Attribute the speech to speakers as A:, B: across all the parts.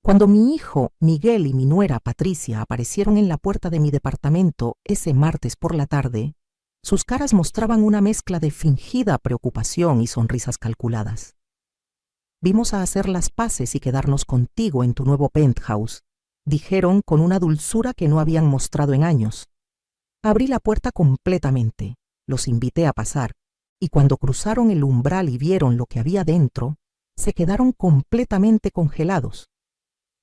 A: Cuando mi hijo Miguel y mi nuera Patricia aparecieron en la puerta de mi departamento ese martes por la tarde, sus caras mostraban una mezcla de fingida preocupación y sonrisas calculadas. «Vimos a hacer las paces y quedarnos contigo en tu nuevo penthouse», dijeron con una dulzura que no habían mostrado en años. Abrí la puerta completamente, los invité a pasar, y cuando cruzaron el umbral y vieron lo que había dentro, se quedaron completamente congelados.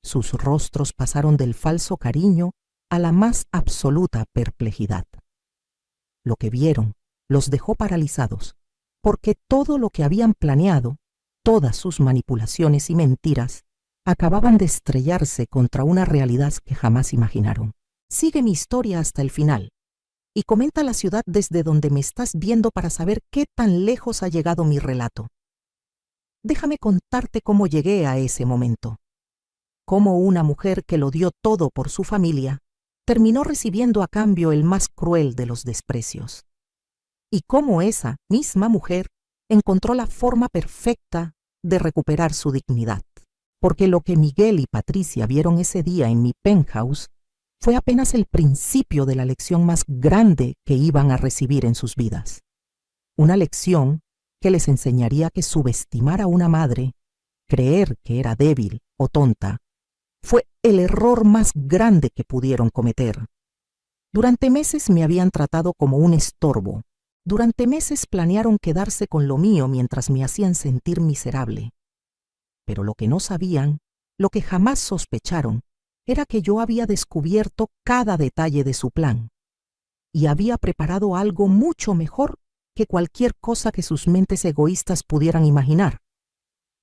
A: Sus rostros pasaron del falso cariño a la más absoluta perplejidad. Lo que vieron los dejó paralizados, porque todo lo que habían planeado, todas sus manipulaciones y mentiras, acababan de estrellarse contra una realidad que jamás imaginaron. Sigue mi historia hasta el final y comenta la ciudad desde donde me estás viendo para saber qué tan lejos ha llegado mi relato. Déjame contarte cómo llegué a ese momento. Cómo una mujer que lo dio todo por su familia terminó recibiendo a cambio el más cruel de los desprecios. Y cómo esa misma mujer encontró la forma perfecta de recuperar su dignidad. Porque lo que Miguel y Patricia vieron ese día en mi penthouse fue apenas el principio de la lección más grande que iban a recibir en sus vidas. Una lección que les enseñaría que subestimar a una madre, creer que era débil o tonta, fue el error más grande que pudieron cometer. Durante meses me habían tratado como un estorbo. Durante meses planearon quedarse con lo mío mientras me hacían sentir miserable. Pero lo que no sabían, lo que jamás sospecharon, era que yo había descubierto cada detalle de su plan y había preparado algo mucho mejor que cualquier cosa que sus mentes egoístas pudieran imaginar.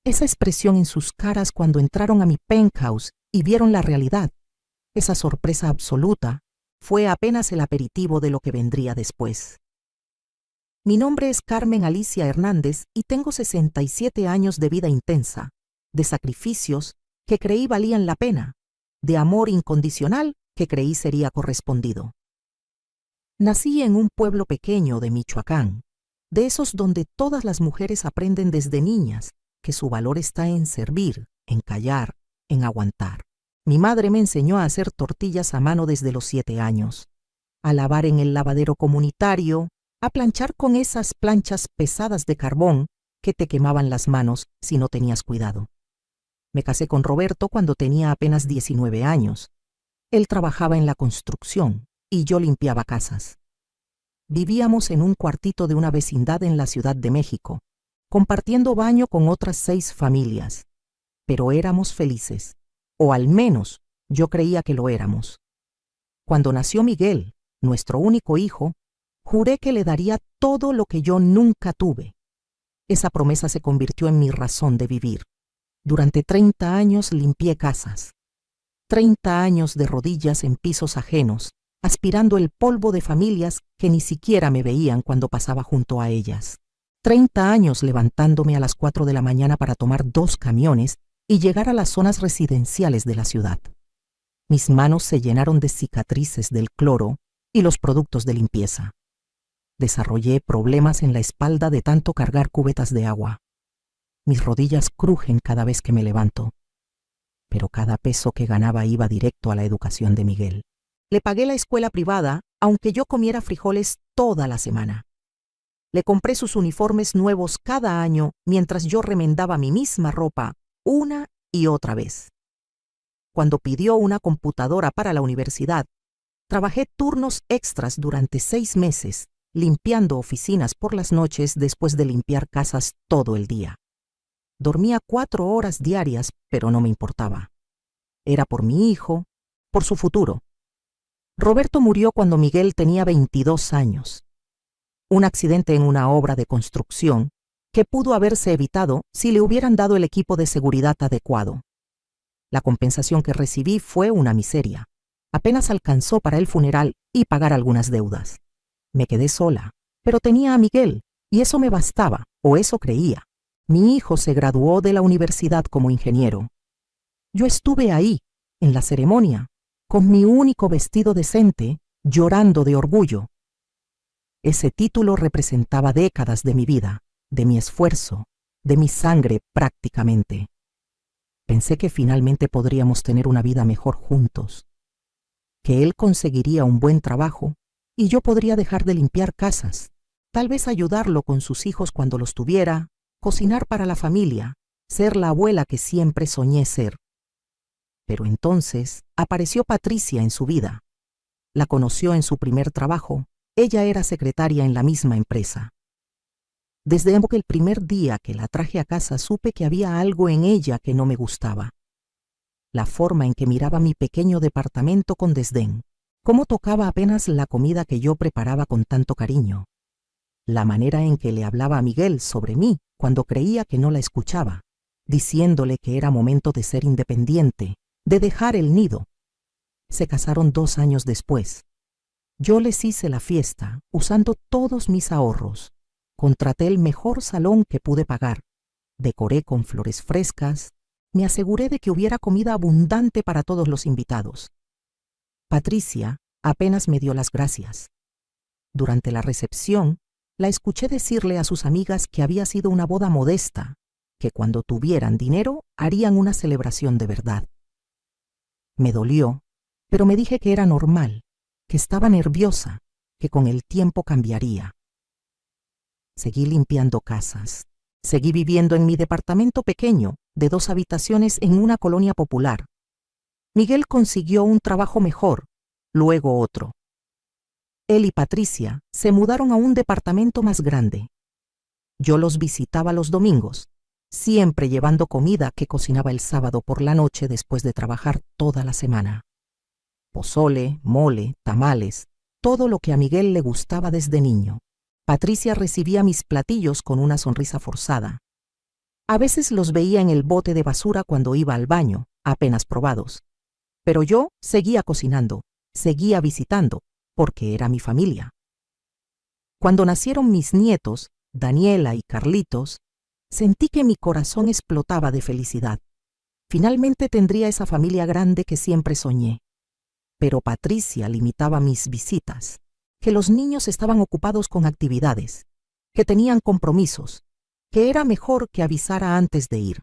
A: Esa expresión en sus caras cuando entraron a mi penthouse y vieron la realidad, esa sorpresa absoluta, fue apenas el aperitivo de lo que vendría después. Mi nombre es Carmen Alicia Hernández y tengo 67 años de vida intensa, de sacrificios que creí valían la pena, de amor incondicional que creí sería correspondido. Nací en un pueblo pequeño de Michoacán, de esos donde todas las mujeres aprenden desde niñas que su valor está en servir, en callar, en aguantar. Mi madre me enseñó a hacer tortillas a mano desde los 7 años, a lavar en el lavadero comunitario, a planchar con esas planchas pesadas de carbón que te quemaban las manos si no tenías cuidado. Me casé con Roberto cuando tenía apenas 19 años. Él trabajaba en la construcción y yo limpiaba casas. Vivíamos en un cuartito de una vecindad en la Ciudad de México, compartiendo baño con otras 6 familias. Pero éramos felices, o al menos yo creía que lo éramos. Cuando nació Miguel, nuestro único hijo, juré que le daría todo lo que yo nunca tuve. Esa promesa se convirtió en mi razón de vivir. Durante 30 años limpié casas. 30 años de rodillas en pisos ajenos, aspirando el polvo de familias que ni siquiera me veían cuando pasaba junto a ellas. 30 años levantándome a las 4 de la mañana para tomar 2 camiones y llegar a las zonas residenciales de la ciudad. Mis manos se llenaron de cicatrices del cloro y los productos de limpieza. Desarrollé problemas en la espalda de tanto cargar cubetas de agua. Mis rodillas crujen cada vez que me levanto. Pero cada peso que ganaba iba directo a la educación de Miguel. Le pagué la escuela privada, aunque yo comiera frijoles toda la semana. Le compré sus uniformes nuevos cada año mientras yo remendaba mi misma ropa una y otra vez. Cuando pidió una computadora para la universidad, trabajé turnos extras durante 6 meses, limpiando oficinas por las noches después de limpiar casas todo el día. Dormía 4 horas diarias, pero no me importaba. Era por mi hijo, por su futuro. Roberto murió cuando Miguel tenía 22 años. Un accidente en una obra de construcción que pudo haberse evitado si le hubieran dado el equipo de seguridad adecuado. La compensación que recibí fue una miseria. Apenas alcanzó para el funeral y pagar algunas deudas. Me quedé sola, pero tenía a Miguel, y eso me bastaba, o eso creía. Mi hijo se graduó de la universidad como ingeniero. Yo estuve ahí, en la ceremonia, con mi único vestido decente, llorando de orgullo. Ese título representaba décadas de mi vida, de mi esfuerzo, de mi sangre prácticamente. Pensé que finalmente podríamos tener una vida mejor juntos, que él conseguiría un buen trabajo y yo podría dejar de limpiar casas, tal vez ayudarlo con sus hijos cuando los tuviera, cocinar para la familia, ser la abuela que siempre soñé ser. Pero entonces apareció Patricia en su vida. La conoció en su primer trabajo. Ella era secretaria en la misma empresa. Desde el primer día que la traje a casa supe que había algo en ella que no me gustaba. La forma en que miraba mi pequeño departamento con desdén, cómo tocaba apenas la comida que yo preparaba con tanto cariño, la manera en que le hablaba a Miguel sobre mí cuando creía que no la escuchaba, diciéndole que era momento de ser independiente, de dejar el nido. Se casaron 2 años después. Yo les hice la fiesta usando todos mis ahorros. Contraté el mejor salón que pude pagar. Decoré con flores frescas. Me aseguré de que hubiera comida abundante para todos los invitados. Patricia apenas me dio las gracias. Durante la recepción, la escuché decirle a sus amigas que había sido una boda modesta, que cuando tuvieran dinero harían una celebración de verdad. Me dolió, pero me dije que era normal, que estaba nerviosa, que con el tiempo cambiaría. Seguí limpiando casas. Seguí viviendo en mi departamento pequeño, de 2 habitaciones en una colonia popular. Miguel consiguió un trabajo mejor, luego otro. Él y Patricia se mudaron a un departamento más grande. Yo los visitaba los domingos, siempre llevando comida que cocinaba el sábado por la noche después de trabajar toda la semana. Pozole, mole, tamales, todo lo que a Miguel le gustaba desde niño. Patricia recibía mis platillos con una sonrisa forzada. A veces los veía en el bote de basura cuando iba al baño, apenas probados. Pero yo seguía cocinando, seguía visitando, porque era mi familia. Cuando nacieron mis nietos, Daniela y Carlitos, sentí que mi corazón explotaba de felicidad. Finalmente tendría esa familia grande que siempre soñé. Pero Patricia limitaba mis visitas, que los niños estaban ocupados con actividades, que tenían compromisos, que era mejor que avisara antes de ir.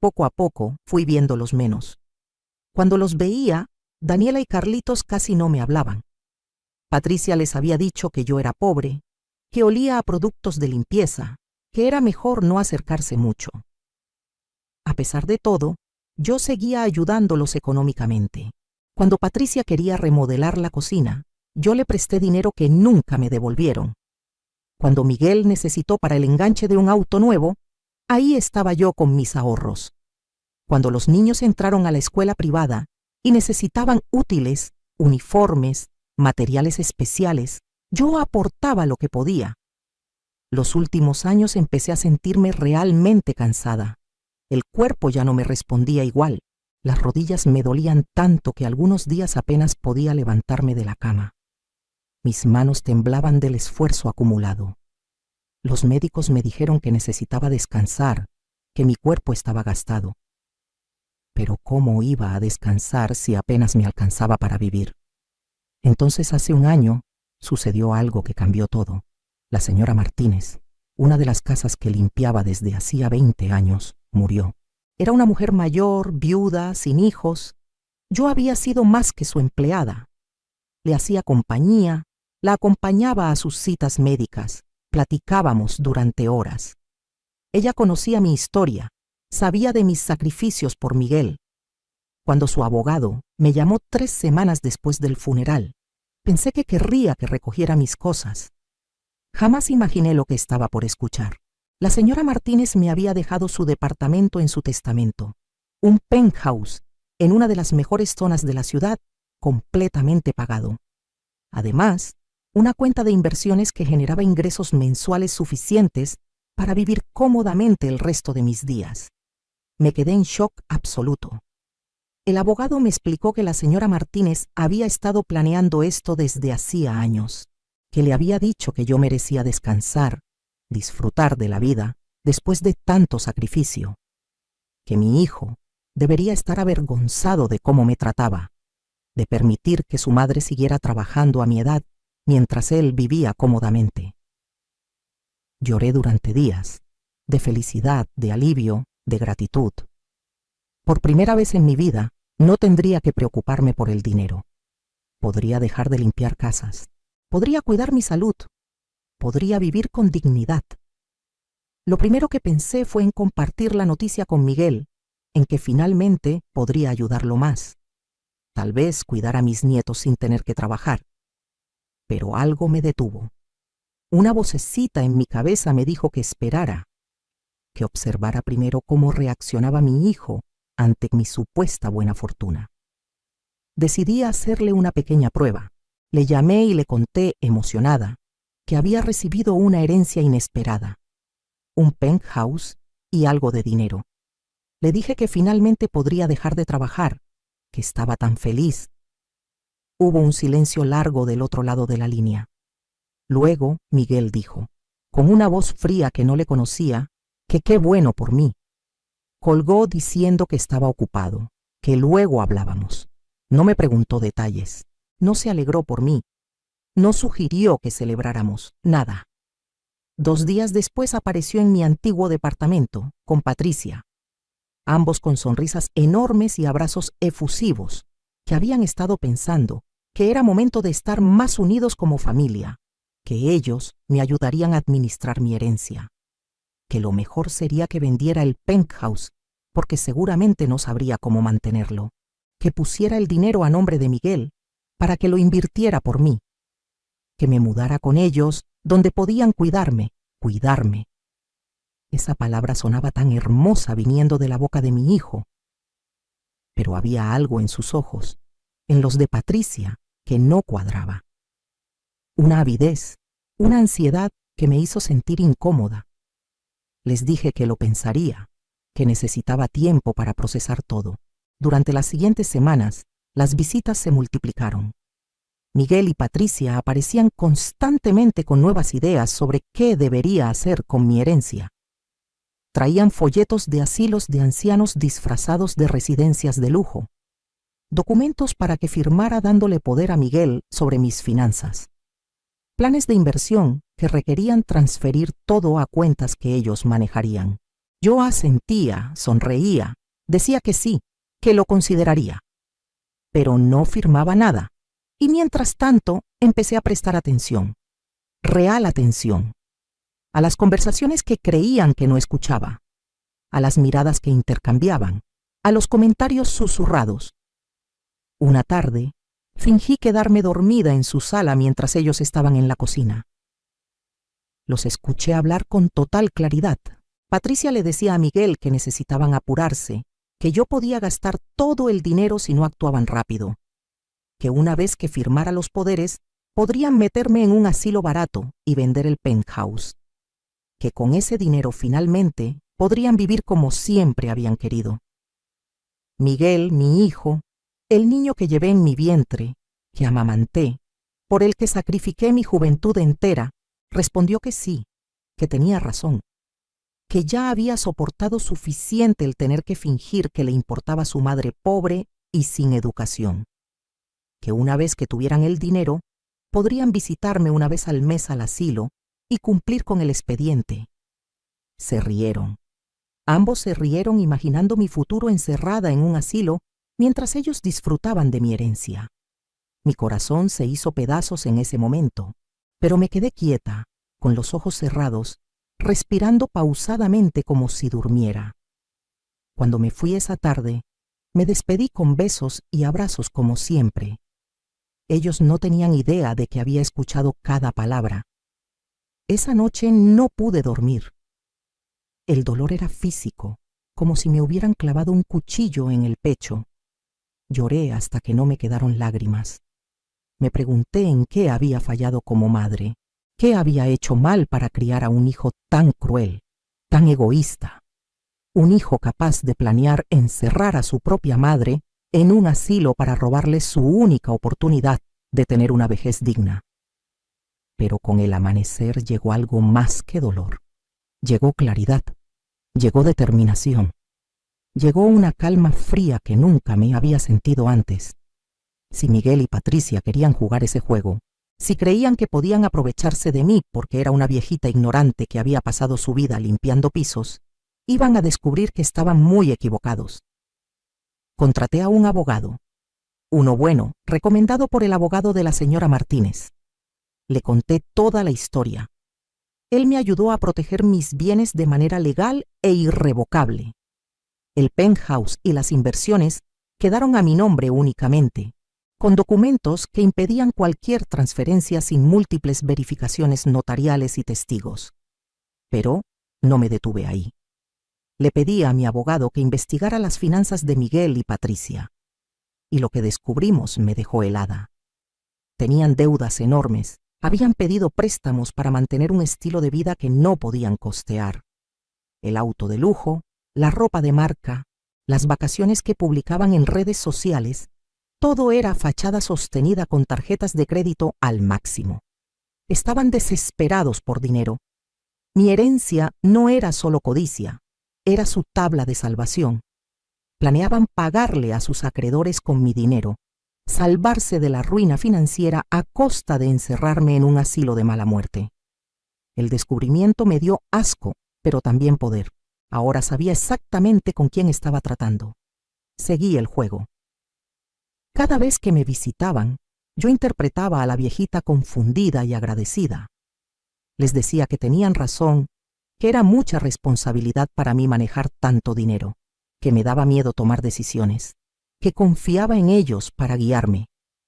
A: Poco a poco fui viéndolos menos. Cuando los veía, Daniela y Carlitos casi no me hablaban. Patricia les había dicho que yo era pobre, que olía a productos de limpieza, que era mejor no acercarse mucho. A pesar de todo, yo seguía ayudándolos económicamente. Cuando Patricia quería remodelar la cocina, yo le presté dinero que nunca me devolvieron. Cuando Miguel necesitó para el enganche de un auto nuevo, ahí estaba yo con mis ahorros. Cuando los niños entraron a la escuela privada y necesitaban útiles, uniformes, materiales especiales, yo aportaba lo que podía. Los últimos años empecé a sentirme realmente cansada. El cuerpo ya no me respondía igual. Las rodillas me dolían tanto que algunos días apenas podía levantarme de la cama. Mis manos temblaban del esfuerzo acumulado. Los médicos me dijeron que necesitaba descansar, que mi cuerpo estaba gastado. Pero ¿cómo iba a descansar si apenas me alcanzaba para vivir? Entonces hace un año sucedió algo que cambió todo. La señora Martínez, una de las casas que limpiaba desde hacía 20 años, murió. Era una mujer mayor, viuda, sin hijos. Yo había sido más que su empleada. Le hacía compañía, la acompañaba a sus citas médicas, platicábamos durante horas. Ella conocía mi historia, sabía de mis sacrificios por Miguel. Cuando su abogado me llamó 3 semanas después del funeral, pensé que querría que recogiera mis cosas. Jamás imaginé lo que estaba por escuchar. La señora Martínez me había dejado su departamento en su testamento, un penthouse en una de las mejores zonas de la ciudad, completamente pagado. Además, una cuenta de inversiones que generaba ingresos mensuales suficientes para vivir cómodamente el resto de mis días. Me quedé en shock absoluto. El abogado me explicó que la señora Martínez había estado planeando esto desde hacía años, que le había dicho que yo merecía descansar, disfrutar de la vida después de tanto sacrificio, que mi hijo debería estar avergonzado de cómo me trataba, de permitir que su madre siguiera trabajando a mi edad mientras él vivía cómodamente. Lloré durante días, de felicidad, de alivio, de gratitud. Por primera vez en mi vida, no tendría que preocuparme por el dinero. Podría dejar de limpiar casas. Podría cuidar mi salud. Podría vivir con dignidad. Lo primero que pensé fue en compartir la noticia con Miguel, en que finalmente podría ayudarlo más. Tal vez cuidar a mis nietos sin tener que trabajar. Pero algo me detuvo. Una vocecita en mi cabeza me dijo que esperara, que observara primero cómo reaccionaba mi hijo ante mi supuesta buena fortuna. Decidí hacerle una pequeña prueba. Le llamé y le conté, emocionada, que había recibido una herencia inesperada, un penthouse y algo de dinero. Le dije que finalmente podría dejar de trabajar, que estaba tan feliz. Hubo un silencio largo del otro lado de la línea. Luego Miguel dijo, con una voz fría que no le conocía, que qué bueno por mí. Colgó diciendo que estaba ocupado, que luego hablábamos. No me preguntó detalles, no se alegró por mí, no sugirió que celebráramos, nada. 2 días después apareció en mi antiguo departamento, con Patricia, ambos con sonrisas enormes y abrazos efusivos, que habían estado pensando que era momento de estar más unidos como familia, que ellos me ayudarían a administrar mi herencia, que lo mejor sería que vendiera el penthouse, porque seguramente no sabría cómo mantenerlo, que pusiera el dinero a nombre de Miguel, para que lo invirtiera por mí, que me mudara con ellos, donde podían cuidarme. Esa palabra sonaba tan hermosa viniendo de la boca de mi hijo, pero había algo en sus ojos, en los de Patricia, que no cuadraba. Una avidez, una ansiedad que me hizo sentir incómoda. Les dije que lo pensaría, que necesitaba tiempo para procesar todo. Durante las siguientes semanas, las visitas se multiplicaron. Miguel y Patricia aparecían constantemente con nuevas ideas sobre qué debería hacer con mi herencia. Traían folletos de asilos de ancianos disfrazados de residencias de lujo, documentos para que firmara dándole poder a Miguel sobre mis finanzas, planes de inversión que requerían transferir todo a cuentas que ellos manejarían. Yo asentía, sonreía, decía que sí, que lo consideraría, pero no firmaba nada. Y mientras tanto, empecé a prestar atención, real atención, a las conversaciones que creían que no escuchaba, a las miradas que intercambiaban, a los comentarios susurrados. Una tarde, fingí quedarme dormida en su sala mientras ellos estaban en la cocina. Los escuché hablar con total claridad. Patricia le decía a Miguel que necesitaban apurarse, que yo podía gastar todo el dinero si no actuaban rápido, que una vez que firmara los poderes, podrían meterme en un asilo barato y vender el penthouse, que con ese dinero finalmente podrían vivir como siempre habían querido. Miguel, mi hijo, el niño que llevé en mi vientre, que amamanté, por el que sacrifiqué mi juventud entera, respondió que sí, que tenía razón, que ya había soportado suficiente el tener que fingir que le importaba su madre pobre y sin educación, que una vez que tuvieran el dinero, podrían visitarme una vez al mes al asilo y cumplir con el expediente. Se rieron. Ambos se rieron imaginando mi futuro encerrada en un asilo mientras ellos disfrutaban de mi herencia. Mi corazón se hizo pedazos en ese momento, pero me quedé quieta, con los ojos cerrados, respirando pausadamente como si durmiera. Cuando me fui esa tarde, me despedí con besos y abrazos como siempre. Ellos no tenían idea de que había escuchado cada palabra. Esa noche no pude dormir. El dolor era físico, como si me hubieran clavado un cuchillo en el pecho. Lloré hasta que no me quedaron lágrimas. Me pregunté en qué había fallado como madre, qué había hecho mal para criar a un hijo tan cruel, tan egoísta. Un hijo capaz de planear encerrar a su propia madre en un asilo para robarle su única oportunidad de tener una vejez digna. Pero con el amanecer llegó algo más que dolor. Llegó claridad, llegó determinación, llegó una calma fría que nunca me había sentido antes. Si Miguel y Patricia querían jugar ese juego, si creían que podían aprovecharse de mí porque era una viejita ignorante que había pasado su vida limpiando pisos, iban a descubrir que estaban muy equivocados. Contraté a un abogado, uno bueno, recomendado por el abogado de la señora Martínez. Le conté toda la historia. Él me ayudó a proteger mis bienes de manera legal e irrevocable. El penthouse y las inversiones quedaron a mi nombre únicamente, con documentos que impedían cualquier transferencia sin múltiples verificaciones notariales y testigos. Pero no me detuve ahí. Le pedí a mi abogado que investigara las finanzas de Miguel y Patricia. Y lo que descubrimos me dejó helada. Tenían deudas enormes, habían pedido préstamos para mantener un estilo de vida que no podían costear. El auto de lujo, la ropa de marca, las vacaciones que publicaban en redes sociales, todo era fachada sostenida con tarjetas de crédito al máximo. Estaban desesperados por dinero. Mi herencia no era solo codicia, era su tabla de salvación. Planeaban pagarle a sus acreedores con mi dinero, salvarse de la ruina financiera a costa de encerrarme en un asilo de mala muerte. El descubrimiento me dio asco, pero también poder. Ahora sabía exactamente con quién estaba tratando. Seguí el juego. Cada vez que me visitaban, yo interpretaba a la viejita confundida y agradecida. Les decía que tenían razón, que era mucha responsabilidad para mí manejar tanto dinero, que me daba miedo tomar decisiones, que confiaba en ellos para guiarme.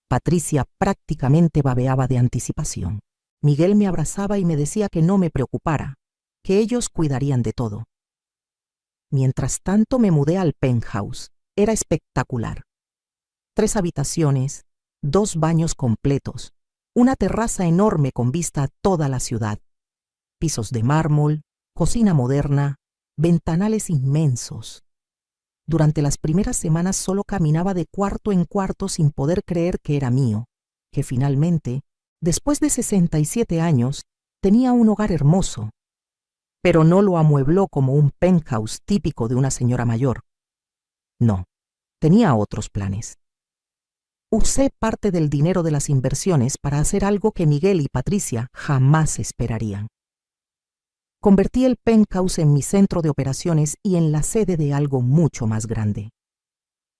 A: Patricia prácticamente babeaba de anticipación. Miguel me abrazaba y me decía que no me preocupara, que ellos cuidarían de todo. Mientras tanto me mudé al penthouse. Era espectacular. 3 habitaciones, 2 baños completos, una terraza enorme con vista a toda la ciudad, pisos de mármol, cocina moderna, ventanales inmensos. Durante las primeras semanas solo caminaba de cuarto en cuarto sin poder creer que era mío, que finalmente, después de 67 años, tenía un hogar hermoso. Pero no lo amuebló como un penthouse típico de una señora mayor. No, tenía otros planes. Usé parte del dinero de las inversiones para hacer algo que Miguel y Patricia jamás esperarían. Convertí el penthouse en mi centro de operaciones y en la sede de algo mucho más grande.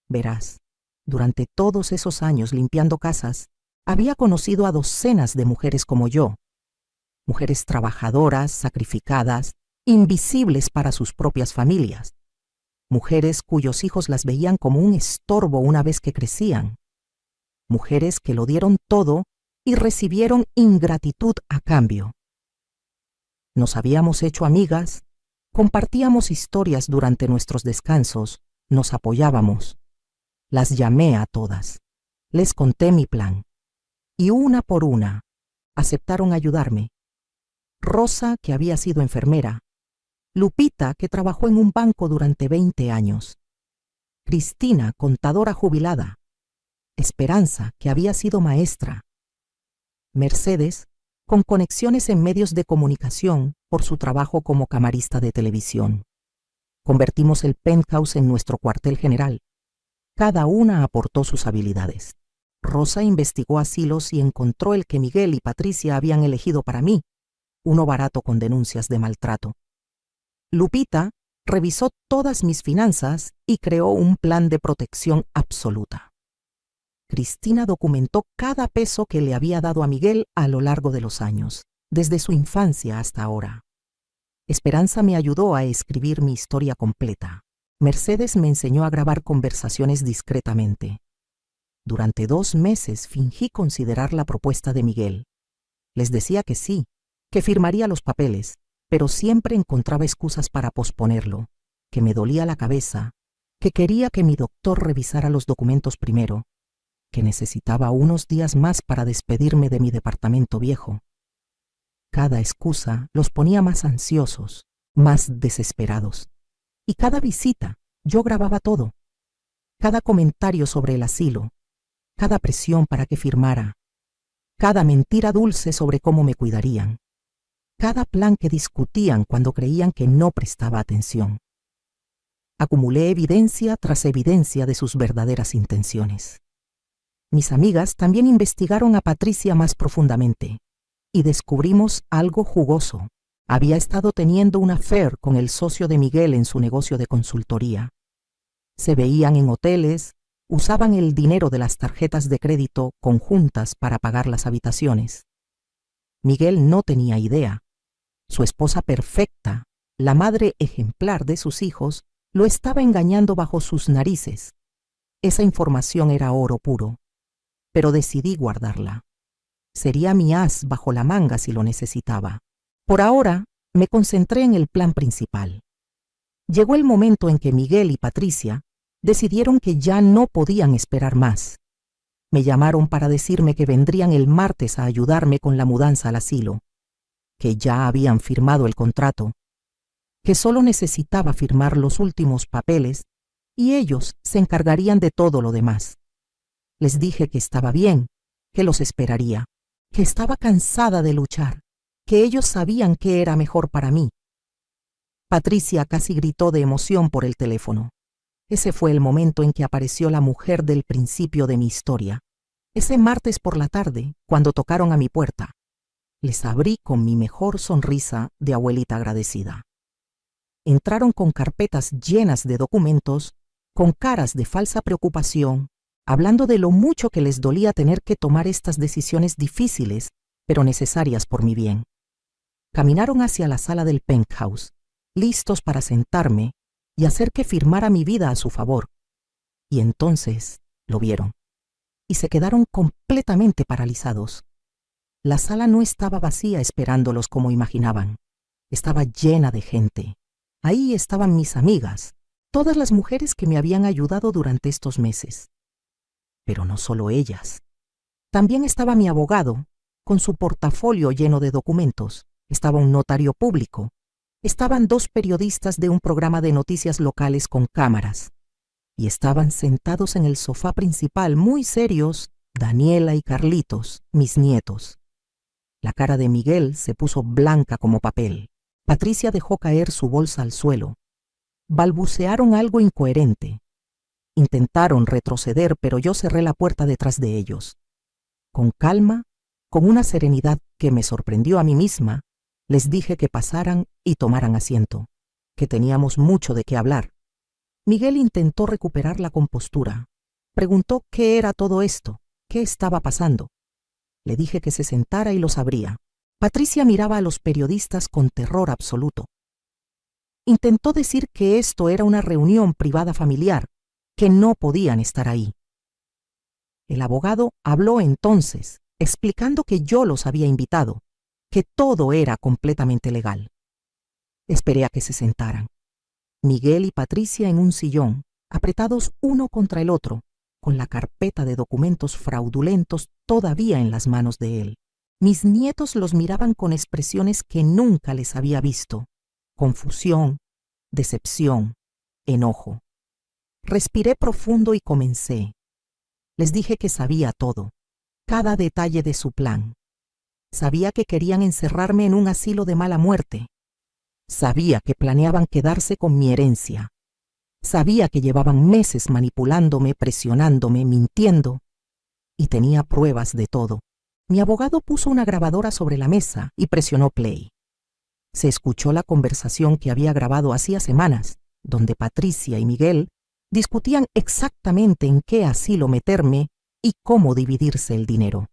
A: Verás, durante todos esos años limpiando casas, había conocido a docenas de mujeres como yo, mujeres trabajadoras, sacrificadas, invisibles para sus propias familias, mujeres cuyos hijos las veían como un estorbo una vez que crecían, mujeres que lo dieron todo y recibieron ingratitud a cambio. Nos habíamos hecho amigas, compartíamos historias durante nuestros descansos, nos apoyábamos. Las llamé a todas, les conté mi plan, y una por una aceptaron ayudarme. Rosa, que había sido enfermera, Lupita, que trabajó en un banco durante 20 años, Cristina, contadora jubilada, Esperanza, que había sido maestra, Mercedes, con conexiones en medios de comunicación por su trabajo como camarista de televisión. Convertimos el penthouse en nuestro cuartel general. Cada una aportó sus habilidades. Rosa investigó asilos y encontró el que Miguel y Patricia habían elegido para mí, uno barato con denuncias de maltrato. Lupita revisó todas mis finanzas y creó un plan de protección absoluta. Cristina documentó cada peso que le había dado a Miguel a lo largo de los años, desde su infancia hasta ahora. Esperanza me ayudó a escribir mi historia completa. Mercedes me enseñó a grabar conversaciones discretamente. Durante 2 meses fingí considerar la propuesta de Miguel. Les decía que sí, que firmaría los papeles, pero siempre encontraba excusas para posponerlo, que me dolía la cabeza, que quería que mi doctor revisara los documentos primero, que necesitaba unos días más para despedirme de mi departamento viejo. Cada excusa los ponía más ansiosos, más desesperados. Y cada visita, yo grababa todo. Cada comentario sobre el asilo, cada presión para que firmara, cada mentira dulce sobre cómo me cuidarían, cada plan que discutían cuando creían que no prestaba atención. Acumulé evidencia tras evidencia de sus verdaderas intenciones. Mis amigas también investigaron a Patricia más profundamente y descubrimos algo jugoso. Había estado teniendo un affair con el socio de Miguel en su negocio de consultoría. Se veían en hoteles, usaban el dinero de las tarjetas de crédito conjuntas para pagar las habitaciones. Miguel no tenía idea. Su esposa perfecta, la madre ejemplar de sus hijos, lo estaba engañando bajo sus narices. Esa información era oro puro, pero decidí guardarla. Sería mi as bajo la manga si lo necesitaba. Por ahora, me concentré en el plan principal. Llegó el momento en que Miguel y Patricia decidieron que ya no podían esperar más. Me llamaron para decirme que vendrían el martes a ayudarme con la mudanza al asilo, que ya habían firmado el contrato, que solo necesitaba firmar los últimos papeles y ellos se encargarían de todo lo demás. Les dije que estaba bien, que los esperaría, que estaba cansada de luchar, que ellos sabían qué era mejor para mí. Patricia casi gritó de emoción por el teléfono. Ese fue el momento en que apareció la mujer del principio de mi historia. Ese martes por la tarde, cuando tocaron a mi puerta. Les abrí con mi mejor sonrisa de abuelita agradecida. Entraron con carpetas llenas de documentos, con caras de falsa preocupación, hablando de lo mucho que les dolía tener que tomar estas decisiones difíciles, pero necesarias por mi bien. Caminaron hacia la sala del penthouse, listos para sentarme y hacer que firmara mi vida a su favor. Y entonces lo vieron, y se quedaron completamente paralizados. La sala no estaba vacía esperándolos como imaginaban. Estaba llena de gente. Ahí estaban mis amigas, todas las mujeres que me habían ayudado durante estos meses. Pero no solo ellas. También estaba mi abogado, con su portafolio lleno de documentos. Estaba un notario público. Estaban 2 periodistas de un programa de noticias locales con cámaras. Y estaban sentados en el sofá principal, muy serios, Daniela y Carlitos, mis nietos. La cara de Miguel se puso blanca como papel. Patricia dejó caer su bolsa al suelo. Balbucearon algo incoherente. Intentaron retroceder, pero yo cerré la puerta detrás de ellos. Con calma, con una serenidad que me sorprendió a mí misma, les dije que pasaran y tomaran asiento, que teníamos mucho de qué hablar. Miguel intentó recuperar la compostura. Preguntó qué era todo esto, qué estaba pasando. Le dije que se sentara y los abría. Patricia miraba a los periodistas con terror absoluto. Intentó decir que esto era una reunión privada familiar, que no podían estar ahí. El abogado habló entonces, explicando que yo los había invitado, que todo era completamente legal. Esperé a que se sentaran. Miguel y Patricia en un sillón, apretados uno contra el otro, con la carpeta de documentos fraudulentos todavía en las manos de él. Mis nietos los miraban con expresiones que nunca les había visto: confusión, decepción, enojo. Respiré profundo y comencé. Les dije que sabía todo, cada detalle de su plan. Sabía que querían encerrarme en un asilo de mala muerte. Sabía que planeaban quedarse con mi herencia. Sabía que llevaban meses manipulándome, presionándome, mintiendo. Y tenía pruebas de todo. Mi abogado puso una grabadora sobre la mesa y presionó play. Se escuchó la conversación que había grabado hacía semanas, donde Patricia y Miguel discutían exactamente en qué asilo meterme y cómo dividirse el dinero.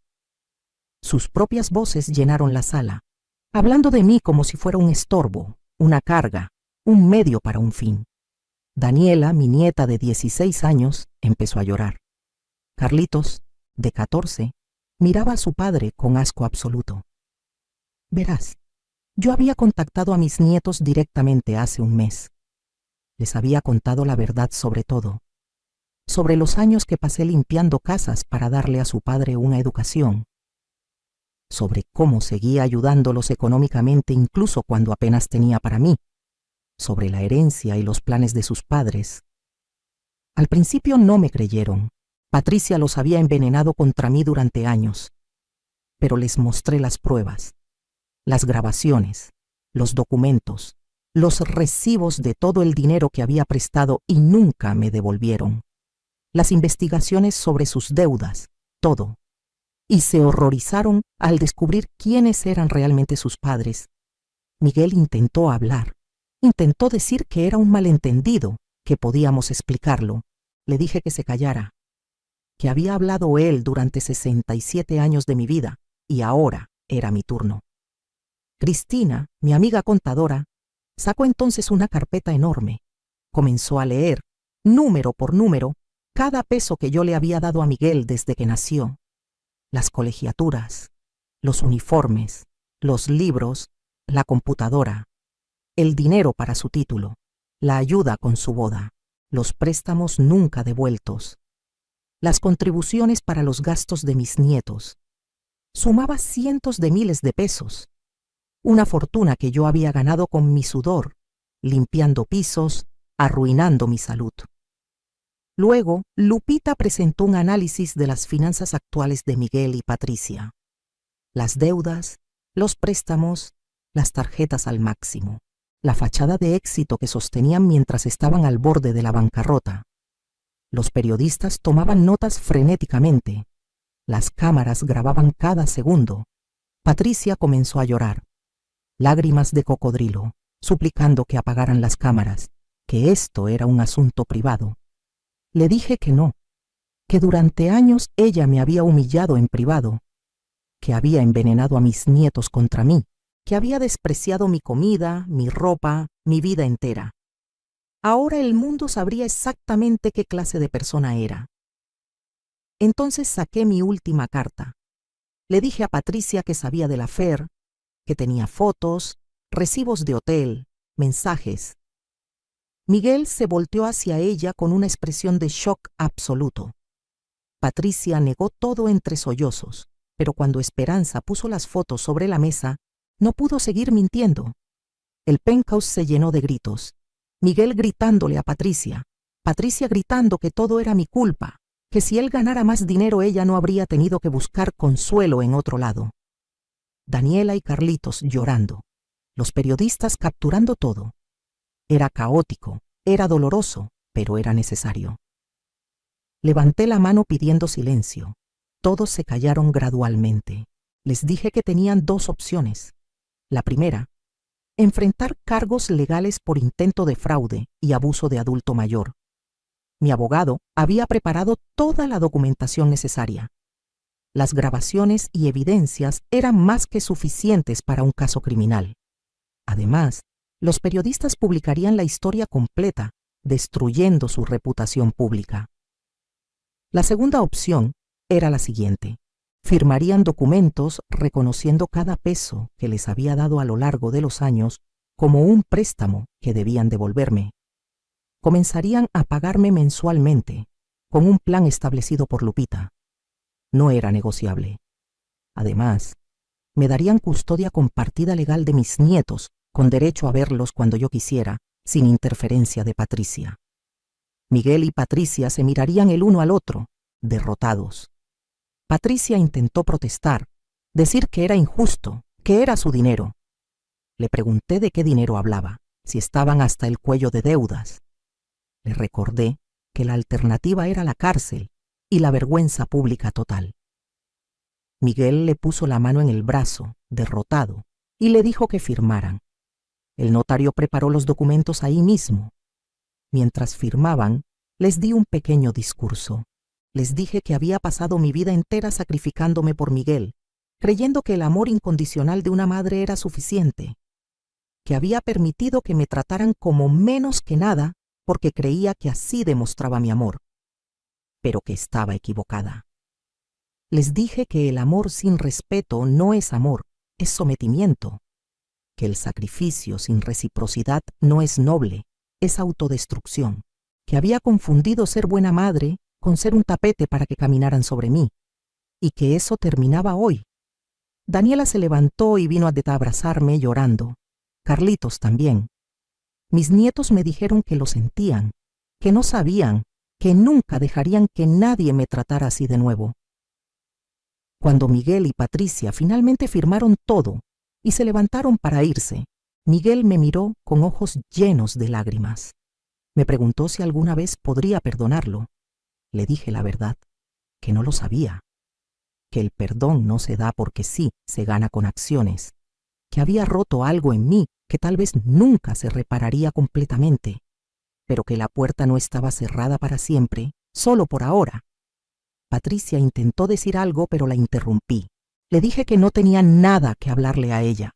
A: Sus propias voces llenaron la sala, hablando de mí como si fuera un estorbo, una carga, un medio para un fin. Daniela, mi nieta de 16 años, empezó a llorar. Carlitos, de 14, miraba a su padre con asco absoluto. Verás, yo había contactado a mis nietos directamente hace un mes. Les había contado la verdad sobre todo, sobre los años que pasé limpiando casas para darle a su padre una educación, sobre cómo seguía ayudándolos económicamente incluso cuando apenas tenía para mí, sobre la herencia y los planes de sus padres. Al principio no me creyeron. Patricia los había envenenado contra mí durante años, pero les mostré las pruebas, las grabaciones, los documentos, los recibos de todo el dinero que había prestado y nunca me devolvieron, las investigaciones sobre sus deudas, todo. Y se horrorizaron al descubrir quiénes eran realmente sus padres. Miguel intentó hablar, intentó decir que era un malentendido, que podíamos explicarlo, le dije que se callara, que había hablado él durante 67 años de mi vida y ahora era mi turno. Cristina, mi amiga contadora, sacó entonces una carpeta enorme. Comenzó a leer, número por número, cada peso que yo le había dado a Miguel desde que nació. Las colegiaturas, los uniformes, los libros, la computadora, el dinero para su título, la ayuda con su boda, los préstamos nunca devueltos, las contribuciones para los gastos de mis nietos. Sumaba cientos de miles de pesos, una fortuna que yo había ganado con mi sudor, limpiando pisos, arruinando mi salud. Luego, Lupita presentó un análisis de las finanzas actuales de Miguel y Patricia. Las deudas, los préstamos, las tarjetas al máximo, la fachada de éxito que sostenían mientras estaban al borde de la bancarrota. Los periodistas tomaban notas frenéticamente. Las cámaras grababan cada segundo. Patricia comenzó a llorar, lágrimas de cocodrilo, suplicando que apagaran las cámaras, que esto era un asunto privado. Le dije que no, que durante años ella me había humillado en privado, que había envenenado a mis nietos contra mí, que había despreciado mi comida, mi ropa, mi vida entera. Ahora el mundo sabría exactamente qué clase de persona era. Entonces saqué mi última carta. Le dije a Patricia que sabía del affair, que tenía fotos, recibos de hotel, mensajes. Miguel se volteó hacia ella con una expresión de shock absoluto. Patricia negó todo entre sollozos, pero cuando Esperanza puso las fotos sobre la mesa, no pudo seguir mintiendo. El penthouse se llenó de gritos. Miguel gritándole a Patricia, Patricia gritando que todo era mi culpa, que si él ganara más dinero ella no habría tenido que buscar consuelo en otro lado. Daniela y Carlitos llorando, los periodistas capturando todo. Era caótico, era doloroso, pero era necesario. Levanté la mano pidiendo silencio. Todos se callaron gradualmente. Les dije que tenían dos opciones. La primera, enfrentar cargos legales por intento de fraude y abuso de adulto mayor. Mi abogado había preparado toda la documentación necesaria. Las grabaciones y evidencias eran más que suficientes para un caso criminal. Además, los periodistas publicarían la historia completa, destruyendo su reputación pública. La segunda opción era la siguiente. Firmarían documentos reconociendo cada peso que les había dado a lo largo de los años como un préstamo que debían devolverme. Comenzarían a pagarme mensualmente, con un plan establecido por Lupita. No era negociable. Además, me darían custodia compartida legal de mis nietos, con derecho a verlos cuando yo quisiera, sin interferencia de Patricia. Miguel y Patricia se mirarían el uno al otro, derrotados. Patricia intentó protestar, decir que era injusto, que era su dinero. Le pregunté de qué dinero hablaba, si estaban hasta el cuello de deudas. Le recordé que la alternativa era la cárcel y la vergüenza pública total. Miguel le puso la mano en el brazo, derrotado, y le dijo que firmaran. El notario preparó los documentos ahí mismo. Mientras firmaban, les di un pequeño discurso. Les dije que había pasado mi vida entera sacrificándome por Miguel, creyendo que el amor incondicional de una madre era suficiente, que había permitido que me trataran como menos que nada porque creía que así demostraba mi amor, pero que estaba equivocada. Les dije que el amor sin respeto no es amor, es sometimiento, que el sacrificio sin reciprocidad no es noble, es autodestrucción, que había confundido ser buena madre con ser un tapete para que caminaran sobre mí, y que eso terminaba hoy. Daniela se levantó y vino a abrazarme llorando. Carlitos también. Mis nietos me dijeron que lo sentían, que no sabían, que nunca dejarían que nadie me tratara así de nuevo. Cuando Miguel y Patricia finalmente firmaron todo y se levantaron para irse, Miguel me miró con ojos llenos de lágrimas. Me preguntó si alguna vez podría perdonarlo. Le dije la verdad, que no lo sabía, que el perdón no se da porque sí, se gana con acciones, que había roto algo en mí que tal vez nunca se repararía completamente, pero que la puerta no estaba cerrada para siempre, solo por ahora. Patricia intentó decir algo, pero la interrumpí. Le dije que no tenía nada que hablarle a ella,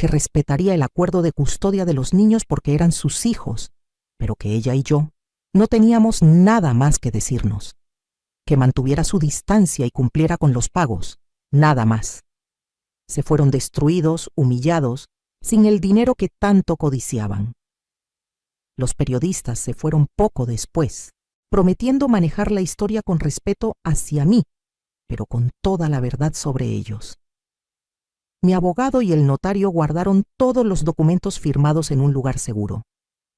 A: que respetaría el acuerdo de custodia de los niños porque eran sus hijos, pero que ella y yo no teníamos nada más que decirnos, que mantuviera su distancia y cumpliera con los pagos, nada más. Se fueron destruidos, humillados, sin el dinero que tanto codiciaban. Los periodistas se fueron poco después, prometiendo manejar la historia con respeto hacia mí, pero con toda la verdad sobre ellos. Mi abogado y el notario guardaron todos los documentos firmados en un lugar seguro,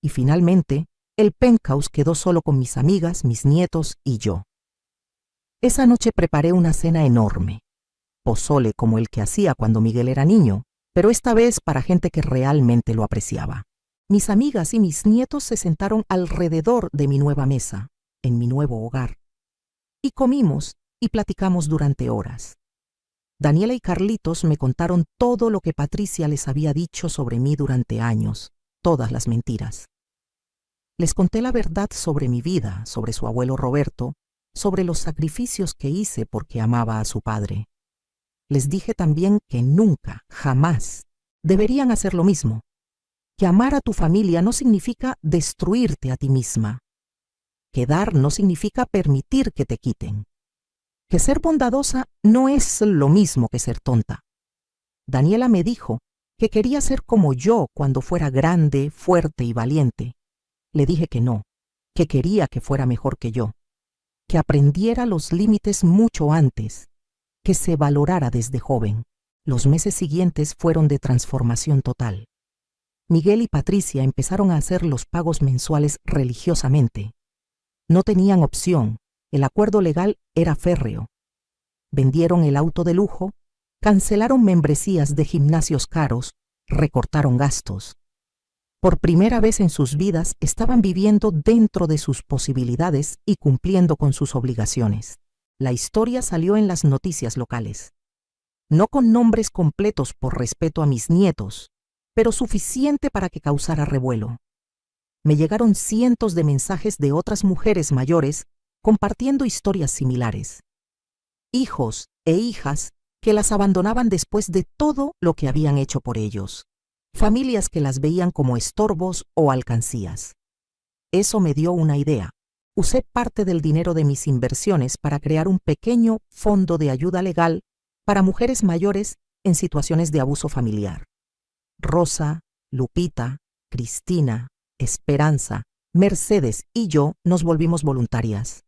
A: y finalmente el penthouse quedó solo con mis amigas, mis nietos y yo. Esa noche preparé una cena enorme, pozole como el que hacía cuando Miguel era niño, pero esta vez para gente que realmente lo apreciaba. Mis amigas y mis nietos se sentaron alrededor de mi nueva mesa, en mi nuevo hogar, y comimos y platicamos durante horas. Daniela y Carlitos me contaron todo lo que Patricia les había dicho sobre mí durante años, todas las mentiras. Les conté la verdad sobre mi vida, sobre su abuelo Roberto, sobre los sacrificios que hice porque amaba a su padre. Les dije también que nunca, jamás, deberían hacer lo mismo, que amar a tu familia no significa destruirte a ti misma, que dar no significa permitir que te quiten, que ser bondadosa no es lo mismo que ser tonta. Daniela me dijo que quería ser como yo cuando fuera grande, fuerte y valiente. Le dije que no, que quería que fuera mejor que yo, que aprendiera los límites mucho antes, que se valorara desde joven. Los meses siguientes fueron de transformación total. Miguel y Patricia empezaron a hacer los pagos mensuales religiosamente. No tenían opción, el acuerdo legal era férreo. Vendieron el auto de lujo, cancelaron membresías de gimnasios caros, recortaron gastos. Por primera vez en sus vidas estaban viviendo dentro de sus posibilidades y cumpliendo con sus obligaciones. La historia salió en las noticias locales. No con nombres completos por respeto a mis nietos, pero suficiente para que causara revuelo. Me llegaron cientos de mensajes de otras mujeres mayores compartiendo historias similares. Hijos e hijas que las abandonaban después de todo lo que habían hecho por ellos. Familias que las veían como estorbos o alcancías. Eso me dio una idea. Usé parte del dinero de mis inversiones para crear un pequeño fondo de ayuda legal para mujeres mayores en situaciones de abuso familiar. Rosa, Lupita, Cristina, Esperanza, Mercedes y yo nos volvimos voluntarias.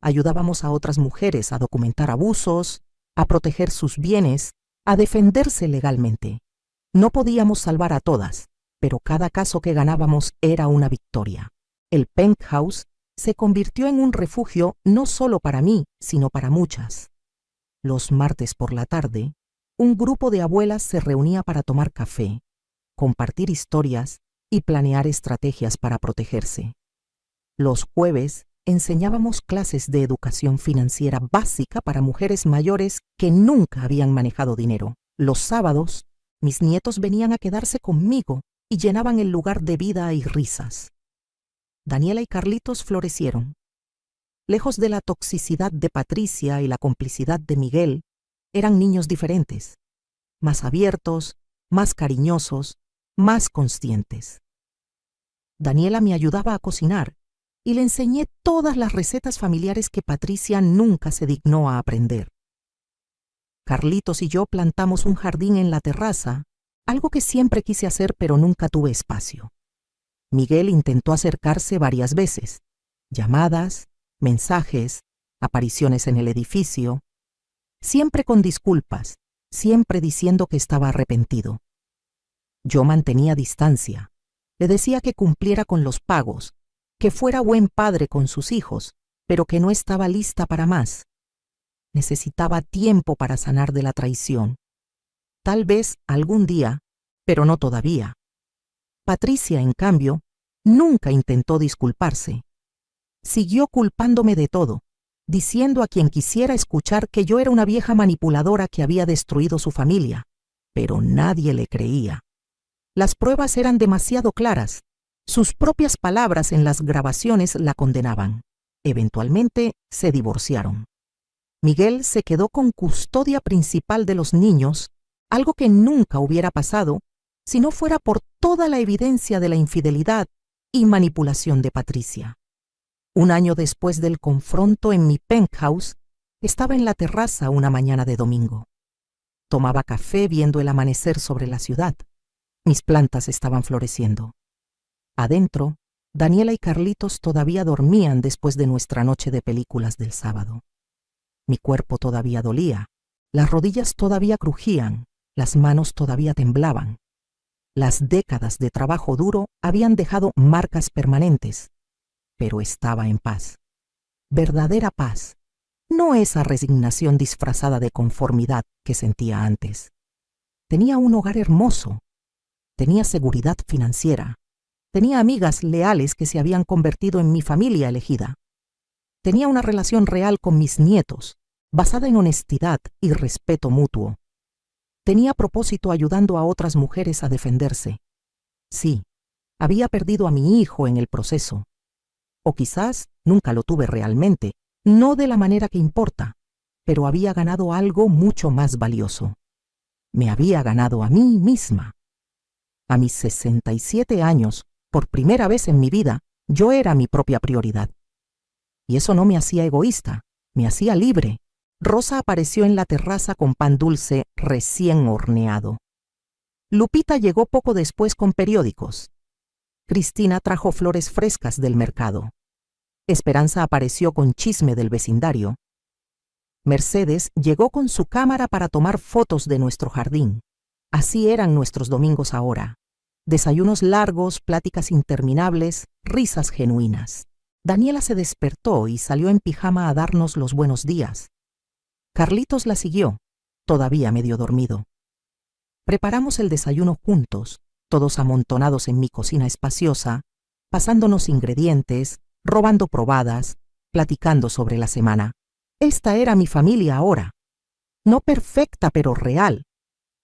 A: Ayudábamos a otras mujeres a documentar abusos, a proteger sus bienes, a defenderse legalmente. No podíamos salvar a todas, pero cada caso que ganábamos era una victoria. El penthouse se convirtió en un refugio no solo para mí, sino para muchas. Los martes por la tarde, un grupo de abuelas se reunía para tomar café, compartir historias y planear estrategias para protegerse. Los jueves enseñábamos clases de educación financiera básica para mujeres mayores que nunca habían manejado dinero. Los sábados, mis nietos venían a quedarse conmigo y llenaban el lugar de vida y risas. Daniela y Carlitos florecieron. Lejos de la toxicidad de Patricia y la complicidad de Miguel, eran niños diferentes, más abiertos, más cariñosos, más conscientes. Daniela me ayudaba a cocinar y le enseñé todas las recetas familiares que Patricia nunca se dignó a aprender. Carlitos y yo plantamos un jardín en la terraza, algo que siempre quise hacer pero nunca tuve espacio. Miguel intentó acercarse varias veces, llamadas, mensajes, apariciones en el edificio, siempre con disculpas, siempre diciendo que estaba arrepentido. Yo mantenía distancia, le decía que cumpliera con los pagos, que fuera buen padre con sus hijos, pero que no estaba lista para más. Necesitaba tiempo para sanar de la traición. Tal vez algún día, pero no todavía. Patricia, en cambio, nunca intentó disculparse. Siguió culpándome de todo, diciendo a quien quisiera escuchar que yo era una vieja manipuladora que había destruido su familia, pero nadie le creía. Las pruebas eran demasiado claras. Sus propias palabras en las grabaciones la condenaban. Eventualmente se divorciaron. Miguel se quedó con custodia principal de los niños, algo que nunca hubiera pasado si no fuera por toda la evidencia de la infidelidad y manipulación de Patricia. Un año después del confronto en mi penthouse, estaba en la terraza una mañana de domingo. Tomaba café viendo el amanecer sobre la ciudad. Mis plantas estaban floreciendo. Adentro, Daniela y Carlitos todavía dormían después de nuestra noche de películas del sábado. Mi cuerpo todavía dolía, las rodillas todavía crujían, las manos todavía temblaban. Las décadas de trabajo duro habían dejado marcas permanentes, pero estaba en paz. Verdadera paz, no esa resignación disfrazada de conformidad que sentía antes. Tenía un hogar hermoso, tenía seguridad financiera, tenía amigas leales que se habían convertido en mi familia elegida. Tenía una relación real con mis nietos, basada en honestidad y respeto mutuo. Tenía propósito ayudando a otras mujeres a defenderse. Sí, había perdido a mi hijo en el proceso. O quizás nunca lo tuve realmente, no de la manera que importa, pero había ganado algo mucho más valioso. Me había ganado a mí misma. A mis 67 años, por primera vez en mi vida, yo era mi propia prioridad. Y eso no me hacía egoísta, me hacía libre. Rosa apareció en la terraza con pan dulce recién horneado. Lupita llegó poco después con periódicos. Cristina trajo flores frescas del mercado. Esperanza apareció con chisme del vecindario. Mercedes llegó con su cámara para tomar fotos de nuestro jardín. Así eran nuestros domingos ahora. Desayunos largos, pláticas interminables, risas genuinas. Daniela se despertó y salió en pijama a darnos los buenos días. Carlitos la siguió, todavía medio dormido. Preparamos el desayuno juntos, todos amontonados en mi cocina espaciosa, pasándonos ingredientes, robando probadas, platicando sobre la semana. Esta era mi familia ahora. No perfecta, pero real.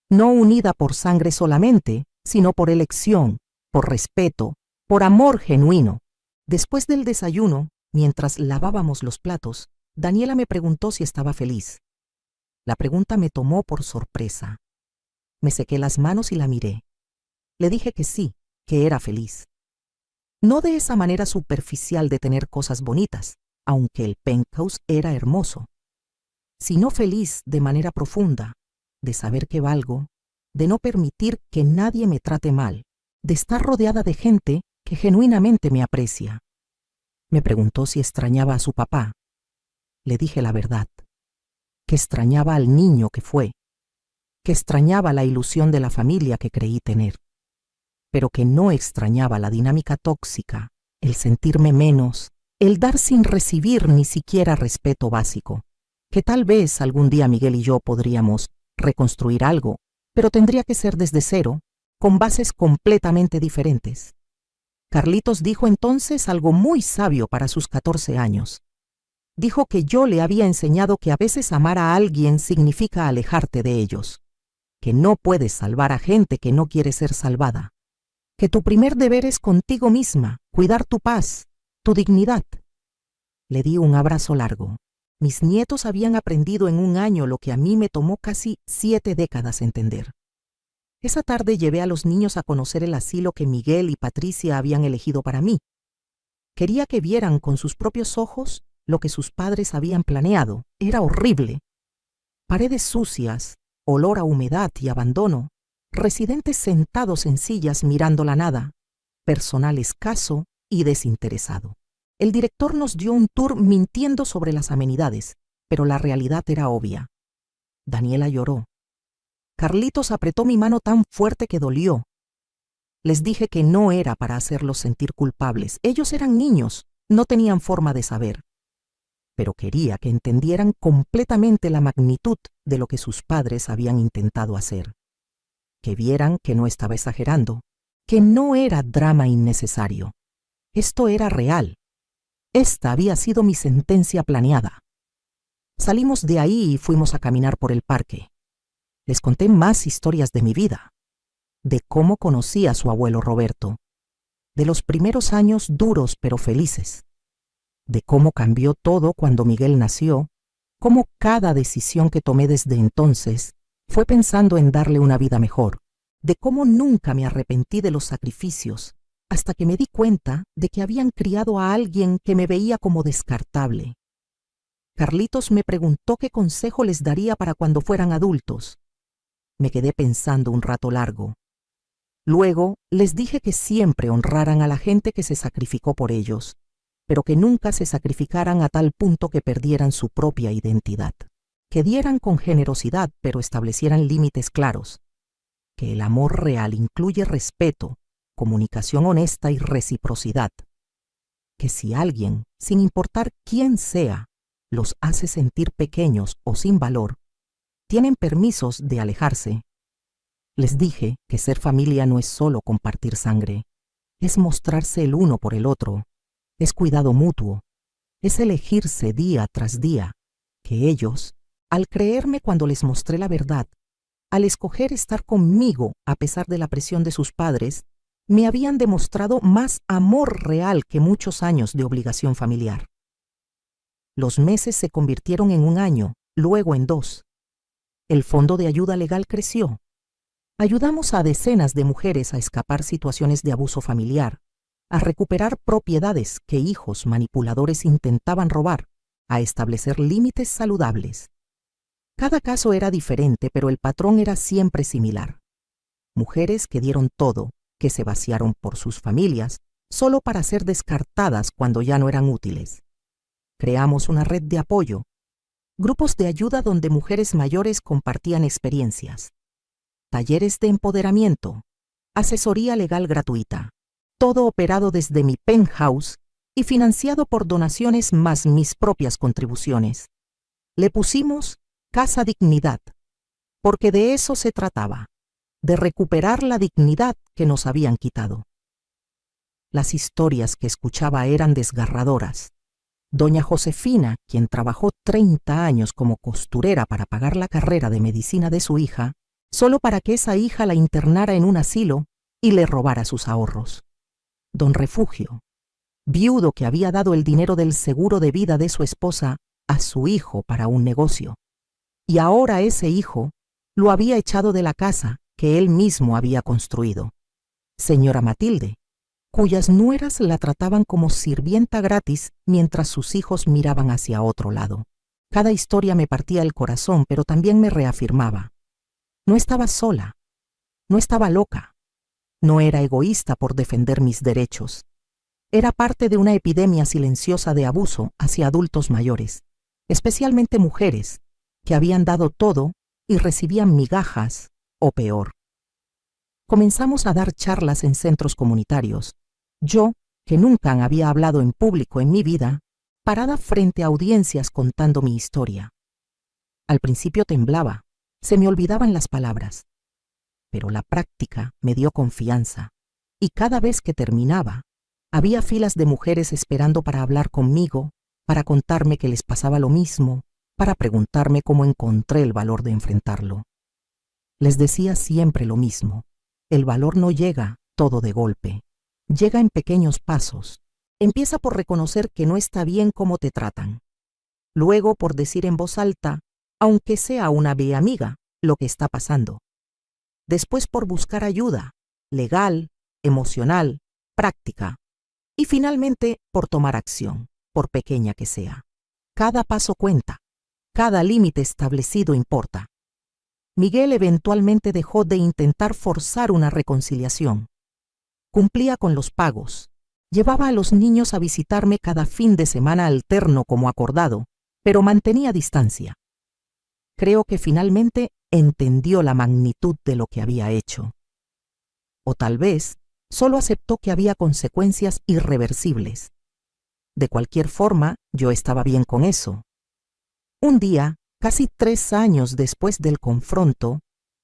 A: No unida por sangre solamente, sino por elección, por respeto, por amor genuino. Después del desayuno, mientras lavábamos los platos, Daniela me preguntó si estaba feliz. La pregunta me tomó por sorpresa. Me sequé las manos y la miré. Le dije que sí, que era feliz. No de esa manera superficial de tener cosas bonitas, aunque el penthouse era hermoso, sino feliz de manera profunda, de saber que valgo, de no permitir que nadie me trate mal, de estar rodeada de gente que genuinamente me aprecia. Me preguntó si extrañaba a su papá. Le dije la verdad, que extrañaba al niño que fue, que extrañaba la ilusión de la familia que creí tener, pero que no extrañaba la dinámica tóxica, el sentirme menos, el dar sin recibir ni siquiera respeto básico, que tal vez algún día Miguel y yo podríamos reconstruir algo, pero tendría que ser desde cero, con bases completamente diferentes. Carlitos dijo entonces algo muy sabio para sus 14 años. Dijo que yo le había enseñado que a veces amar a alguien significa alejarte de ellos, que no puedes salvar a gente que no quiere ser salvada, que tu primer deber es contigo misma, cuidar tu paz, tu dignidad. Le di un abrazo largo. Mis nietos habían aprendido en un año lo que a mí me tomó casi 7 décadas entender. Esa tarde llevé a los niños a conocer el asilo que Miguel y Patricia habían elegido para mí. Quería que vieran con sus propios ojos lo que sus padres habían planeado. Era horrible. Paredes sucias, olor a humedad y abandono, residentes sentados en sillas mirando la nada, personal escaso y desinteresado. El director nos dio un tour mintiendo sobre las amenidades, pero la realidad era obvia. Daniela lloró. Carlitos apretó mi mano tan fuerte que dolió. Les dije que no era para hacerlos sentir culpables. Ellos eran niños, no tenían forma de saber. Pero quería que entendieran completamente la magnitud de lo que sus padres habían intentado hacer. Que vieran que no estaba exagerando, que no era drama innecesario. Esto era real. Esta había sido mi sentencia planeada. Salimos de ahí y fuimos a caminar por el parque. Les conté más historias de mi vida, de cómo conocí a su abuelo Roberto, de los primeros años duros pero felices, de cómo cambió todo cuando Miguel nació, cómo cada decisión que tomé desde entonces fue pensando en darle una vida mejor, de cómo nunca me arrepentí de los sacrificios hasta que me di cuenta de que habían criado a alguien que me veía como descartable. Carlitos me preguntó qué consejo les daría para cuando fueran adultos. Me quedé pensando un rato largo. Luego les dije que siempre honraran a la gente que se sacrificó por ellos, pero que nunca se sacrificaran a tal punto que perdieran su propia identidad. Que dieran con generosidad, pero establecieran límites claros. Que el amor real incluye respeto, comunicación honesta y reciprocidad. Que si alguien, sin importar quién sea, los hace sentir pequeños o sin valor, tienen permisos de alejarse. Les dije que ser familia no es solo compartir sangre, es mostrarse el uno por el otro, es cuidado mutuo, es elegirse día tras día, que ellos, al creerme cuando les mostré la verdad, al escoger estar conmigo a pesar de la presión de sus padres, me habían demostrado más amor real que muchos años de obligación familiar. Los meses se convirtieron en un año, luego en 2. El fondo de ayuda legal creció. Ayudamos a decenas de mujeres a escapar situaciones de abuso familiar, a recuperar propiedades que hijos manipuladores intentaban robar, a establecer límites saludables. Cada caso era diferente, pero el patrón era siempre similar. Mujeres que dieron todo, que se vaciaron por sus familias, solo para ser descartadas cuando ya no eran útiles. Creamos una red de apoyo, grupos de ayuda donde mujeres mayores compartían experiencias, talleres de empoderamiento, asesoría legal gratuita, todo operado desde mi penthouse y financiado por donaciones más mis propias contribuciones. Le pusimos Casa Dignidad, porque de eso se trataba, de recuperar la dignidad que nos habían quitado. Las historias que escuchaba eran desgarradoras. Doña Josefina, quien trabajó 30 años como costurera para pagar la carrera de medicina de su hija, solo para que esa hija la internara en un asilo y le robara sus ahorros. Don Refugio, viudo que había dado el dinero del seguro de vida de su esposa a su hijo para un negocio, y ahora ese hijo lo había echado de la casa que él mismo había construido. Señora Matilde, cuyas nueras la trataban como sirvienta gratis mientras sus hijos miraban hacia otro lado. Cada historia me partía el corazón, pero también me reafirmaba. No estaba sola, no estaba loca, no era egoísta por defender mis derechos. Era parte de una epidemia silenciosa de abuso hacia adultos mayores, especialmente mujeres, que habían dado todo y recibían migajas o peor. Comenzamos a dar charlas en centros comunitarios. Yo, que nunca había hablado en público en mi vida, parada frente a audiencias contando mi historia. Al principio temblaba, se me olvidaban las palabras, pero la práctica me dio confianza, y cada vez que terminaba, había filas de mujeres esperando para hablar conmigo, para contarme que les pasaba lo mismo, para preguntarme cómo encontré el valor de enfrentarlo. Les decía siempre lo mismo: el valor no llega todo de golpe. Llega en pequeños pasos. Empieza por reconocer que no está bien cómo te tratan. Luego por decir en voz alta, aunque sea una vieja amiga, lo que está pasando. Después por buscar ayuda, legal, emocional, práctica. Y finalmente por tomar acción, por pequeña que sea. Cada paso cuenta. Cada límite establecido importa. Miguel eventualmente dejó de intentar forzar una reconciliación. Cumplía con los pagos. Llevaba a los niños a visitarme cada fin de semana alterno como acordado, pero mantenía distancia. Creo que finalmente entendió la magnitud de lo que había hecho. O tal vez solo aceptó que había consecuencias irreversibles. De cualquier forma, yo estaba bien con eso. Un día, casi 3 años después del confronto,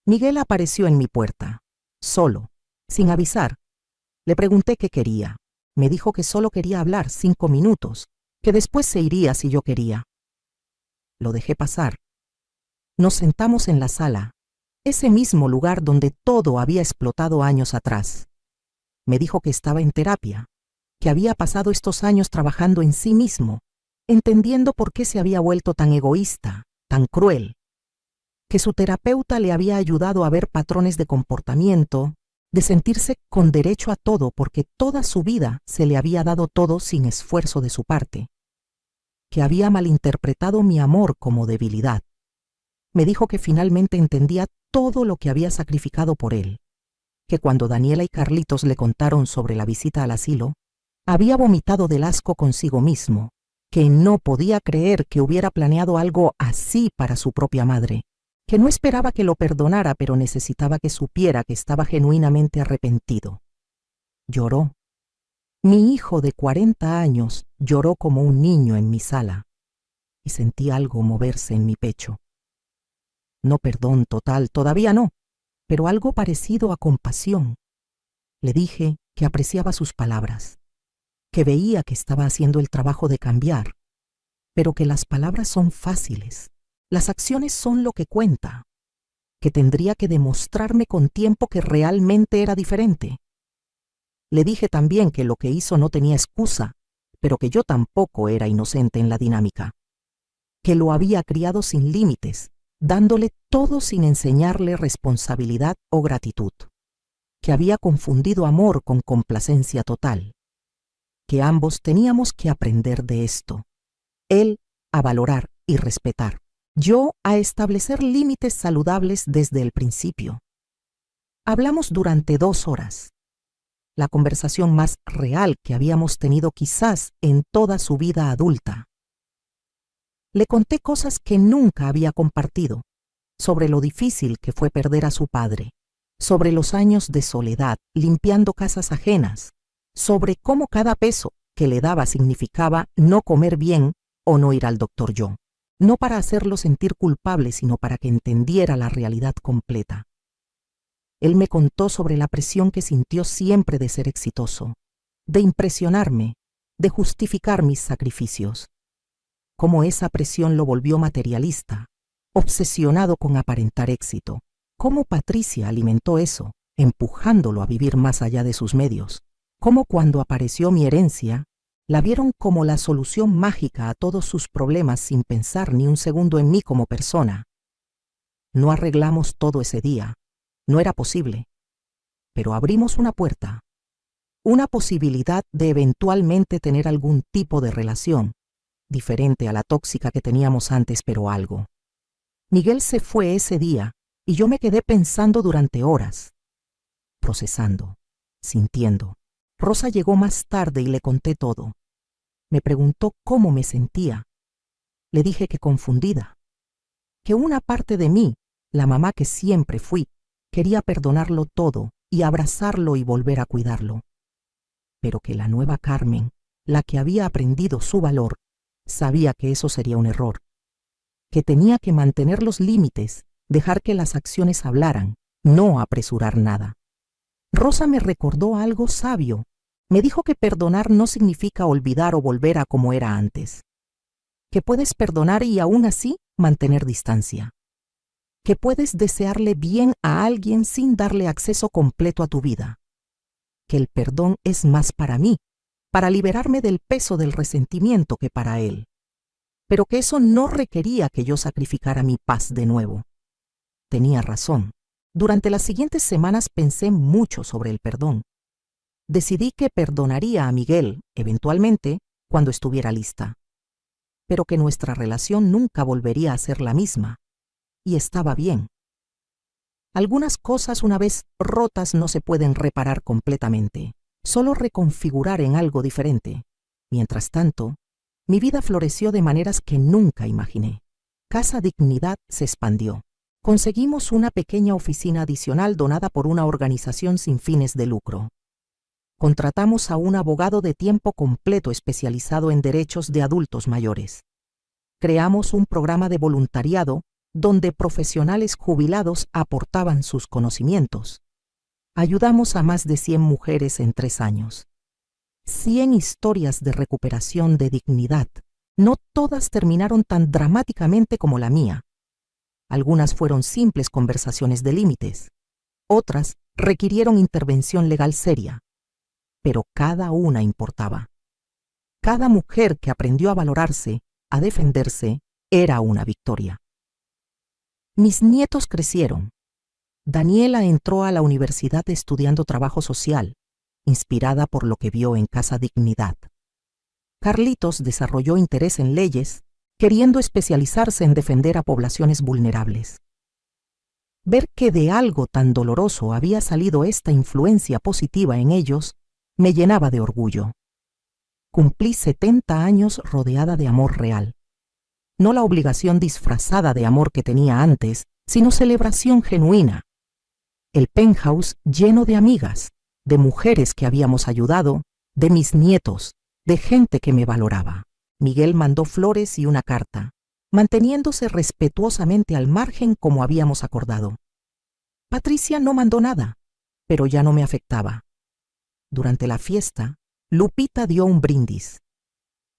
A: Miguel apareció en mi puerta, solo, sin avisar. Le pregunté qué quería. Me dijo que solo quería hablar 5 minutos, que después se iría si yo quería. Lo dejé pasar. Nos sentamos en la sala, ese mismo lugar donde todo había explotado años atrás. Me dijo que estaba en terapia, que había pasado estos años trabajando en sí mismo, entendiendo por qué se había vuelto tan egoísta, tan cruel, que su terapeuta le había ayudado a ver patrones de comportamiento, de sentirse con derecho a todo porque toda su vida se le había dado todo sin esfuerzo de su parte, que había malinterpretado mi amor como debilidad. Me dijo que finalmente entendía todo lo que había sacrificado por él, que cuando Daniela y Carlitos le contaron sobre la visita al asilo, había vomitado del asco consigo mismo, que no podía creer que hubiera planeado algo así para su propia madre, que no esperaba que lo perdonara, pero necesitaba que supiera que estaba genuinamente arrepentido. Lloró. Mi hijo de 40 años lloró como un niño en mi sala, y sentí algo moverse en mi pecho. No perdón total, todavía no, pero algo parecido a compasión. Le dije que apreciaba sus palabras, que veía que estaba haciendo el trabajo de cambiar, pero que las palabras son fáciles, las acciones son lo que cuenta, que tendría que demostrarme con tiempo que realmente era diferente. Le dije también que lo que hizo no tenía excusa, pero que yo tampoco era inocente en la dinámica, que lo había criado sin límites, dándole todo sin enseñarle responsabilidad o gratitud, que había confundido amor con complacencia total, que ambos teníamos que aprender de esto, él a valorar y respetar, yo a establecer límites saludables desde el principio. Hablamos durante 2 horas, la conversación más real que habíamos tenido quizás en toda su vida adulta. Le conté cosas que nunca había compartido, sobre lo difícil que fue perder a su padre, sobre los años de soledad limpiando casas ajenas, sobre cómo cada peso que le daba significaba no comer bien o no ir al doctor yo, no para hacerlo sentir culpable, sino para que entendiera la realidad completa. Él me contó sobre la presión que sintió siempre de ser exitoso, de impresionarme, de justificar mis sacrificios, cómo esa presión lo volvió materialista, obsesionado con aparentar éxito, cómo Patricia alimentó eso, empujándolo a vivir más allá de sus medios, cómo cuando apareció mi herencia, la vieron como la solución mágica a todos sus problemas sin pensar ni un segundo en mí como persona. No arreglamos todo ese día, no era posible, pero abrimos una puerta, una posibilidad de eventualmente tener algún tipo de relación, diferente a la tóxica que teníamos antes, pero algo. Miguel se fue ese día y yo me quedé pensando durante horas, procesando, sintiendo. Rosa llegó más tarde y le conté todo. Me preguntó cómo me sentía. Le dije que confundida, que una parte de mí, la mamá que siempre fui, quería perdonarlo todo y abrazarlo y volver a cuidarlo, pero que la nueva Carmen, la que había aprendido su valor, sabía que eso sería un error, que tenía que mantener los límites, dejar que las acciones hablaran, no apresurar nada. Rosa me recordó algo sabio. Me dijo que perdonar no significa olvidar o volver a como era antes, que puedes perdonar y aún así mantener distancia, que puedes desearle bien a alguien sin darle acceso completo a tu vida, que el perdón es más para mí, para liberarme del peso del resentimiento que para él, pero que eso no requería que yo sacrificara mi paz de nuevo. Tenía razón. Durante las siguientes semanas pensé mucho sobre el perdón. Decidí que perdonaría a Miguel, eventualmente, cuando estuviera lista, pero que nuestra relación nunca volvería a ser la misma, y estaba bien. Algunas cosas una vez rotas no se pueden reparar completamente, solo reconfigurar en algo diferente. Mientras tanto, mi vida floreció de maneras que nunca imaginé. Casa Dignidad se expandió. Conseguimos una pequeña oficina adicional donada por una organización sin fines de lucro. Contratamos a un abogado de tiempo completo especializado en derechos de adultos mayores. Creamos un programa de voluntariado donde profesionales jubilados aportaban sus conocimientos. Ayudamos a más de 100 mujeres en 3 años. 100 historias de recuperación de dignidad. No todas terminaron tan dramáticamente como la mía. Algunas fueron simples conversaciones de límites. Otras requirieron intervención legal seria. pero cada una importaba. Cada mujer que aprendió a valorarse, a defenderse, era una victoria. Mis nietos crecieron. Daniela entró a la universidad estudiando trabajo social, inspirada por lo que vio en Casa Dignidad. Carlitos desarrolló interés en leyes, queriendo especializarse en defender a poblaciones vulnerables. Ver que de algo tan doloroso había salido esta influencia positiva en ellos me llenaba de orgullo. Cumplí 70 años rodeada de amor real. No la obligación disfrazada de amor que tenía antes, sino celebración genuina. El penthouse lleno de amigas, de mujeres que habíamos ayudado, de mis nietos, de gente que me valoraba. Miguel mandó flores y una carta, manteniéndose respetuosamente al margen como habíamos acordado. Patricia no mandó nada, pero ya no me afectaba. Durante la fiesta, Lupita dio un brindis.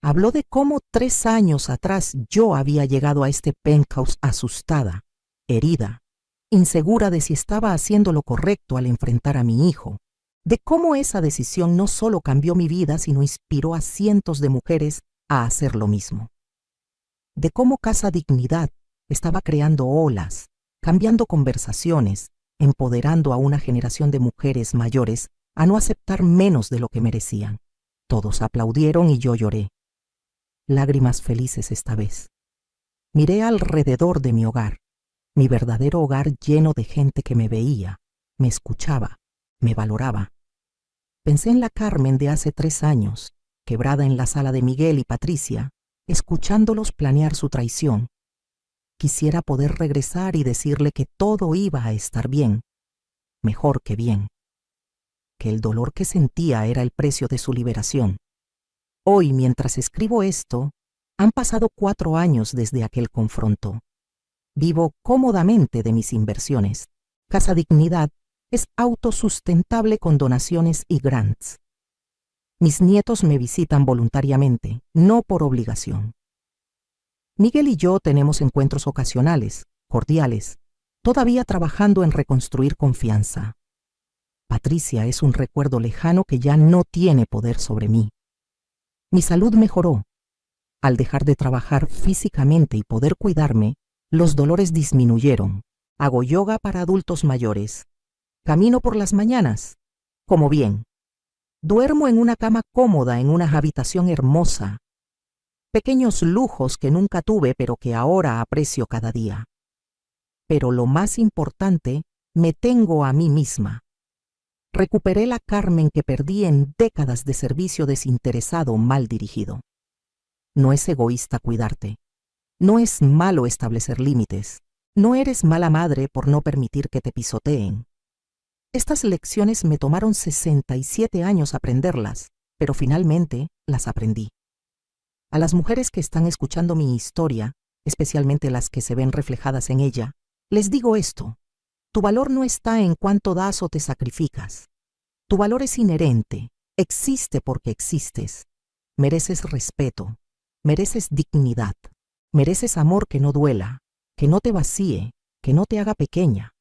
A: Habló de cómo 3 años atrás yo había llegado a este penthouse asustada, herida, insegura de si estaba haciendo lo correcto al enfrentar a mi hijo, de cómo esa decisión no solo cambió mi vida, sino inspiró a cientos de mujeres a hacer lo mismo. De cómo Casa Dignidad estaba creando olas, cambiando conversaciones, empoderando a una generación de mujeres mayores a no aceptar menos de lo que merecían. Todos aplaudieron y yo lloré. Lágrimas felices esta vez. Miré alrededor de mi hogar, mi verdadero hogar lleno de gente que me veía, me escuchaba, me valoraba. Pensé en la Carmen de hace 3 años, quebrada en la sala de Miguel y Patricia, escuchándolos planear su traición. Quisiera poder regresar y decirle que todo iba a estar bien, mejor que bien, que el dolor que sentía era el precio de su liberación. Hoy, mientras escribo esto, han pasado 4 años desde aquel confronto. Vivo cómodamente de mis inversiones. Casa Dignidad es autosustentable con donaciones y grants. Mis nietos me visitan voluntariamente, no por obligación. Miguel y yo tenemos encuentros ocasionales, cordiales, todavía trabajando en reconstruir confianza. Patricia es un recuerdo lejano que ya no tiene poder sobre mí. Mi salud mejoró. Al dejar de trabajar físicamente y poder cuidarme, los dolores disminuyeron. Hago yoga para adultos mayores. Camino por las mañanas. Como bien. Duermo en una cama cómoda en una habitación hermosa. Pequeños lujos que nunca tuve pero que ahora aprecio cada día. Pero lo más importante, me tengo a mí misma. Recuperé la Carmen que perdí en décadas de servicio desinteresado mal dirigido. No es egoísta cuidarte. No es malo establecer límites. No eres mala madre por no permitir que te pisoteen. Estas lecciones me tomaron 67 años aprenderlas, pero finalmente las aprendí. A las mujeres que están escuchando mi historia, especialmente las que se ven reflejadas en ella, les digo esto. Tu valor no está en cuánto das o te sacrificas. Tu valor es inherente, existe porque existes. Mereces respeto, mereces dignidad, mereces amor que no duela, que no te vacíe, que no te haga pequeña.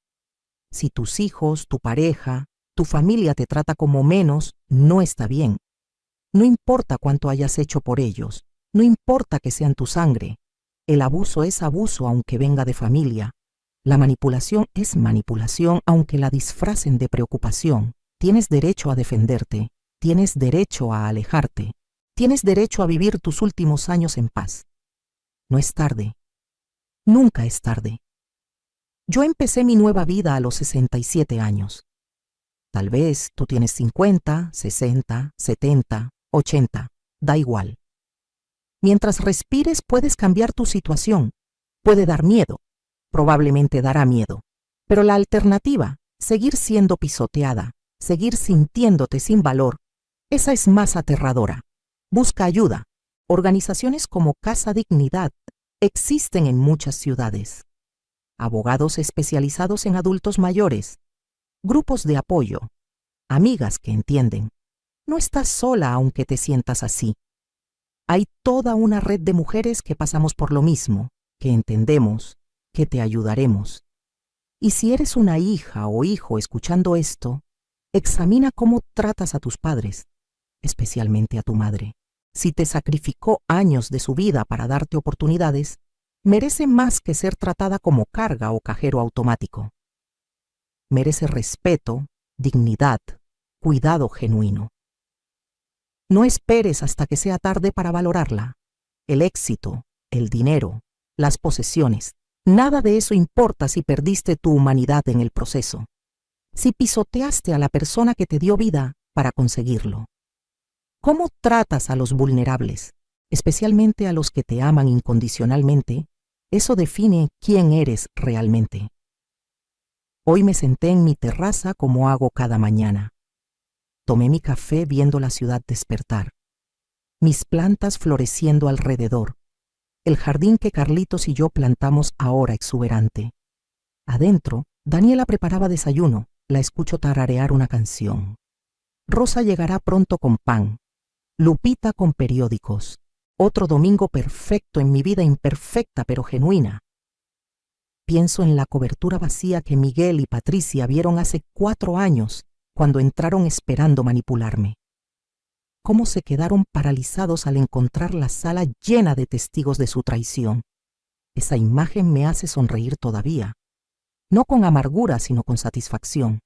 A: Si tus hijos, tu pareja, tu familia te trata como menos, no está bien. No importa cuánto hayas hecho por ellos, no importa que sean tu sangre. El abuso es abuso aunque venga de familia. La manipulación es manipulación aunque la disfracen de preocupación. Tienes derecho a defenderte, tienes derecho a alejarte, tienes derecho a vivir tus últimos años en paz. No es tarde. Nunca es tarde. Yo empecé mi nueva vida a los 67 años. Tal vez tú tienes 50, 60, 70, 80, da igual. Mientras respires puedes cambiar tu situación. Puede dar miedo. Probablemente dará miedo. Pero la alternativa, seguir siendo pisoteada, seguir sintiéndote sin valor, esa es más aterradora. Busca ayuda. Organizaciones como Casa Dignidad existen en muchas ciudades. Abogados especializados en adultos mayores, grupos de apoyo, amigas que entienden. No estás sola aunque te sientas así. Hay toda una red de mujeres que pasamos por lo mismo, que entendemos, que te ayudaremos. Y si eres una hija o hijo escuchando esto, examina cómo tratas a tus padres. especialmente a tu madre. Si te sacrificó años de su vida para darte oportunidades, merece más que ser tratada como carga o cajero automático. Merece respeto, dignidad, cuidado genuino. No esperes hasta que sea tarde para valorarla. El éxito, el dinero, las posesiones, nada de eso importa si perdiste tu humanidad en el proceso, si pisoteaste a la persona que te dio vida para conseguirlo. ¿Cómo tratas a los vulnerables, especialmente a los que te aman incondicionalmente? Eso define quién eres realmente. Hoy me senté en mi terraza como hago cada mañana. Tomé mi café viendo la ciudad despertar, mis plantas floreciendo alrededor, el jardín que Carlitos y yo plantamos ahora exuberante. Adentro, Daniela preparaba desayuno, la escucho tararear una canción. Rosa llegará pronto con pan, Lupita con periódicos. Otro domingo perfecto en mi vida imperfecta pero genuina. Pienso en la cobertura vacía que Miguel y Patricia vieron hace 4 años cuando entraron esperando manipularme. Cómo se quedaron paralizados al encontrar la sala llena de testigos de su traición. Esa imagen me hace sonreír todavía, no con amargura sino con satisfacción.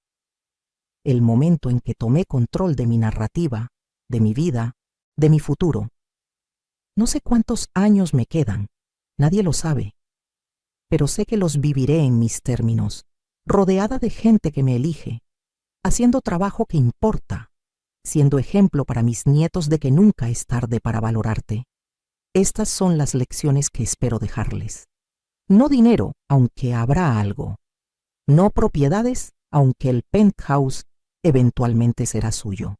A: El momento en que tomé control de mi narrativa, de mi vida, de mi futuro. No sé cuántos años me quedan, nadie lo sabe, pero sé que los viviré en mis términos, rodeada de gente que me elige, haciendo trabajo que importa, siendo ejemplo para mis nietos de que nunca es tarde para valorarte. Estas son las lecciones que espero dejarles. No dinero, aunque habrá algo. No propiedades, aunque el penthouse eventualmente será suyo.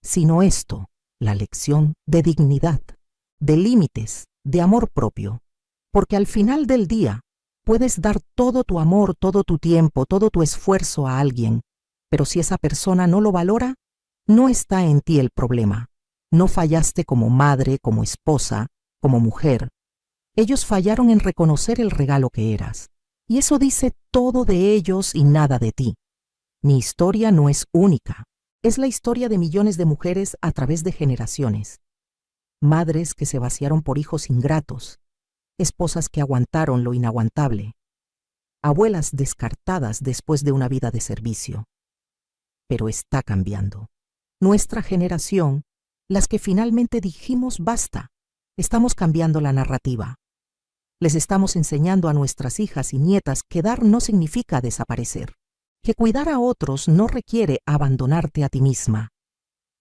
A: Sino esto, la lección de dignidad, de límites, de amor propio. Porque al final del día, puedes dar todo tu amor, todo tu tiempo, todo tu esfuerzo a alguien, pero si esa persona no lo valora, no está en ti el problema. No fallaste como madre, como esposa, como mujer. Ellos fallaron en reconocer el regalo que eras. Y eso dice todo de ellos y nada de ti. Mi historia no es única. Es la historia de millones de mujeres a través de generaciones. Madres que se vaciaron por hijos ingratos. Esposas que aguantaron lo inaguantable. Abuelas descartadas después de una vida de servicio. Pero está cambiando. Nuestra generación, las que finalmente dijimos basta, estamos cambiando la narrativa. Les estamos enseñando a nuestras hijas y nietas que dar no significa desaparecer, que cuidar a otros no requiere abandonarte a ti misma,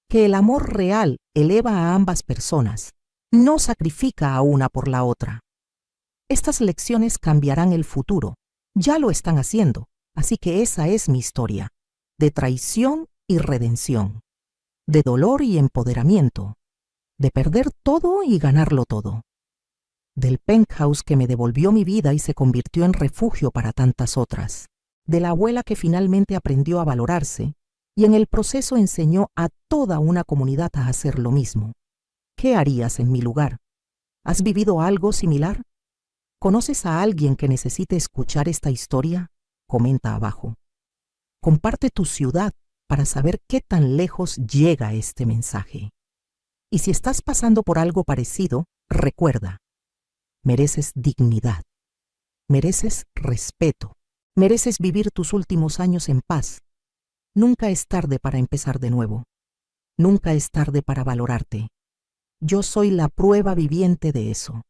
A: que el amor real eleva a ambas personas, no sacrifica a una por la otra. Estas lecciones cambiarán el futuro, ya lo están haciendo, así que esa es mi historia, de traición y redención, de dolor y empoderamiento, de perder todo y ganarlo todo, del penthouse que me devolvió mi vida y se convirtió en refugio para tantas otras, de la abuela que finalmente aprendió a valorarse y en el proceso enseñó a toda una comunidad a hacer lo mismo. ¿Qué harías en mi lugar? ¿Has vivido algo similar? ¿Conoces a alguien que necesite escuchar esta historia? Comenta abajo. Comparte tu ciudad para saber qué tan lejos llega este mensaje. Y si estás pasando por algo parecido, recuerda, mereces dignidad, mereces respeto, mereces vivir tus últimos años en paz. Nunca es tarde para empezar de nuevo. Nunca es tarde para valorarte. Yo soy la prueba viviente de eso.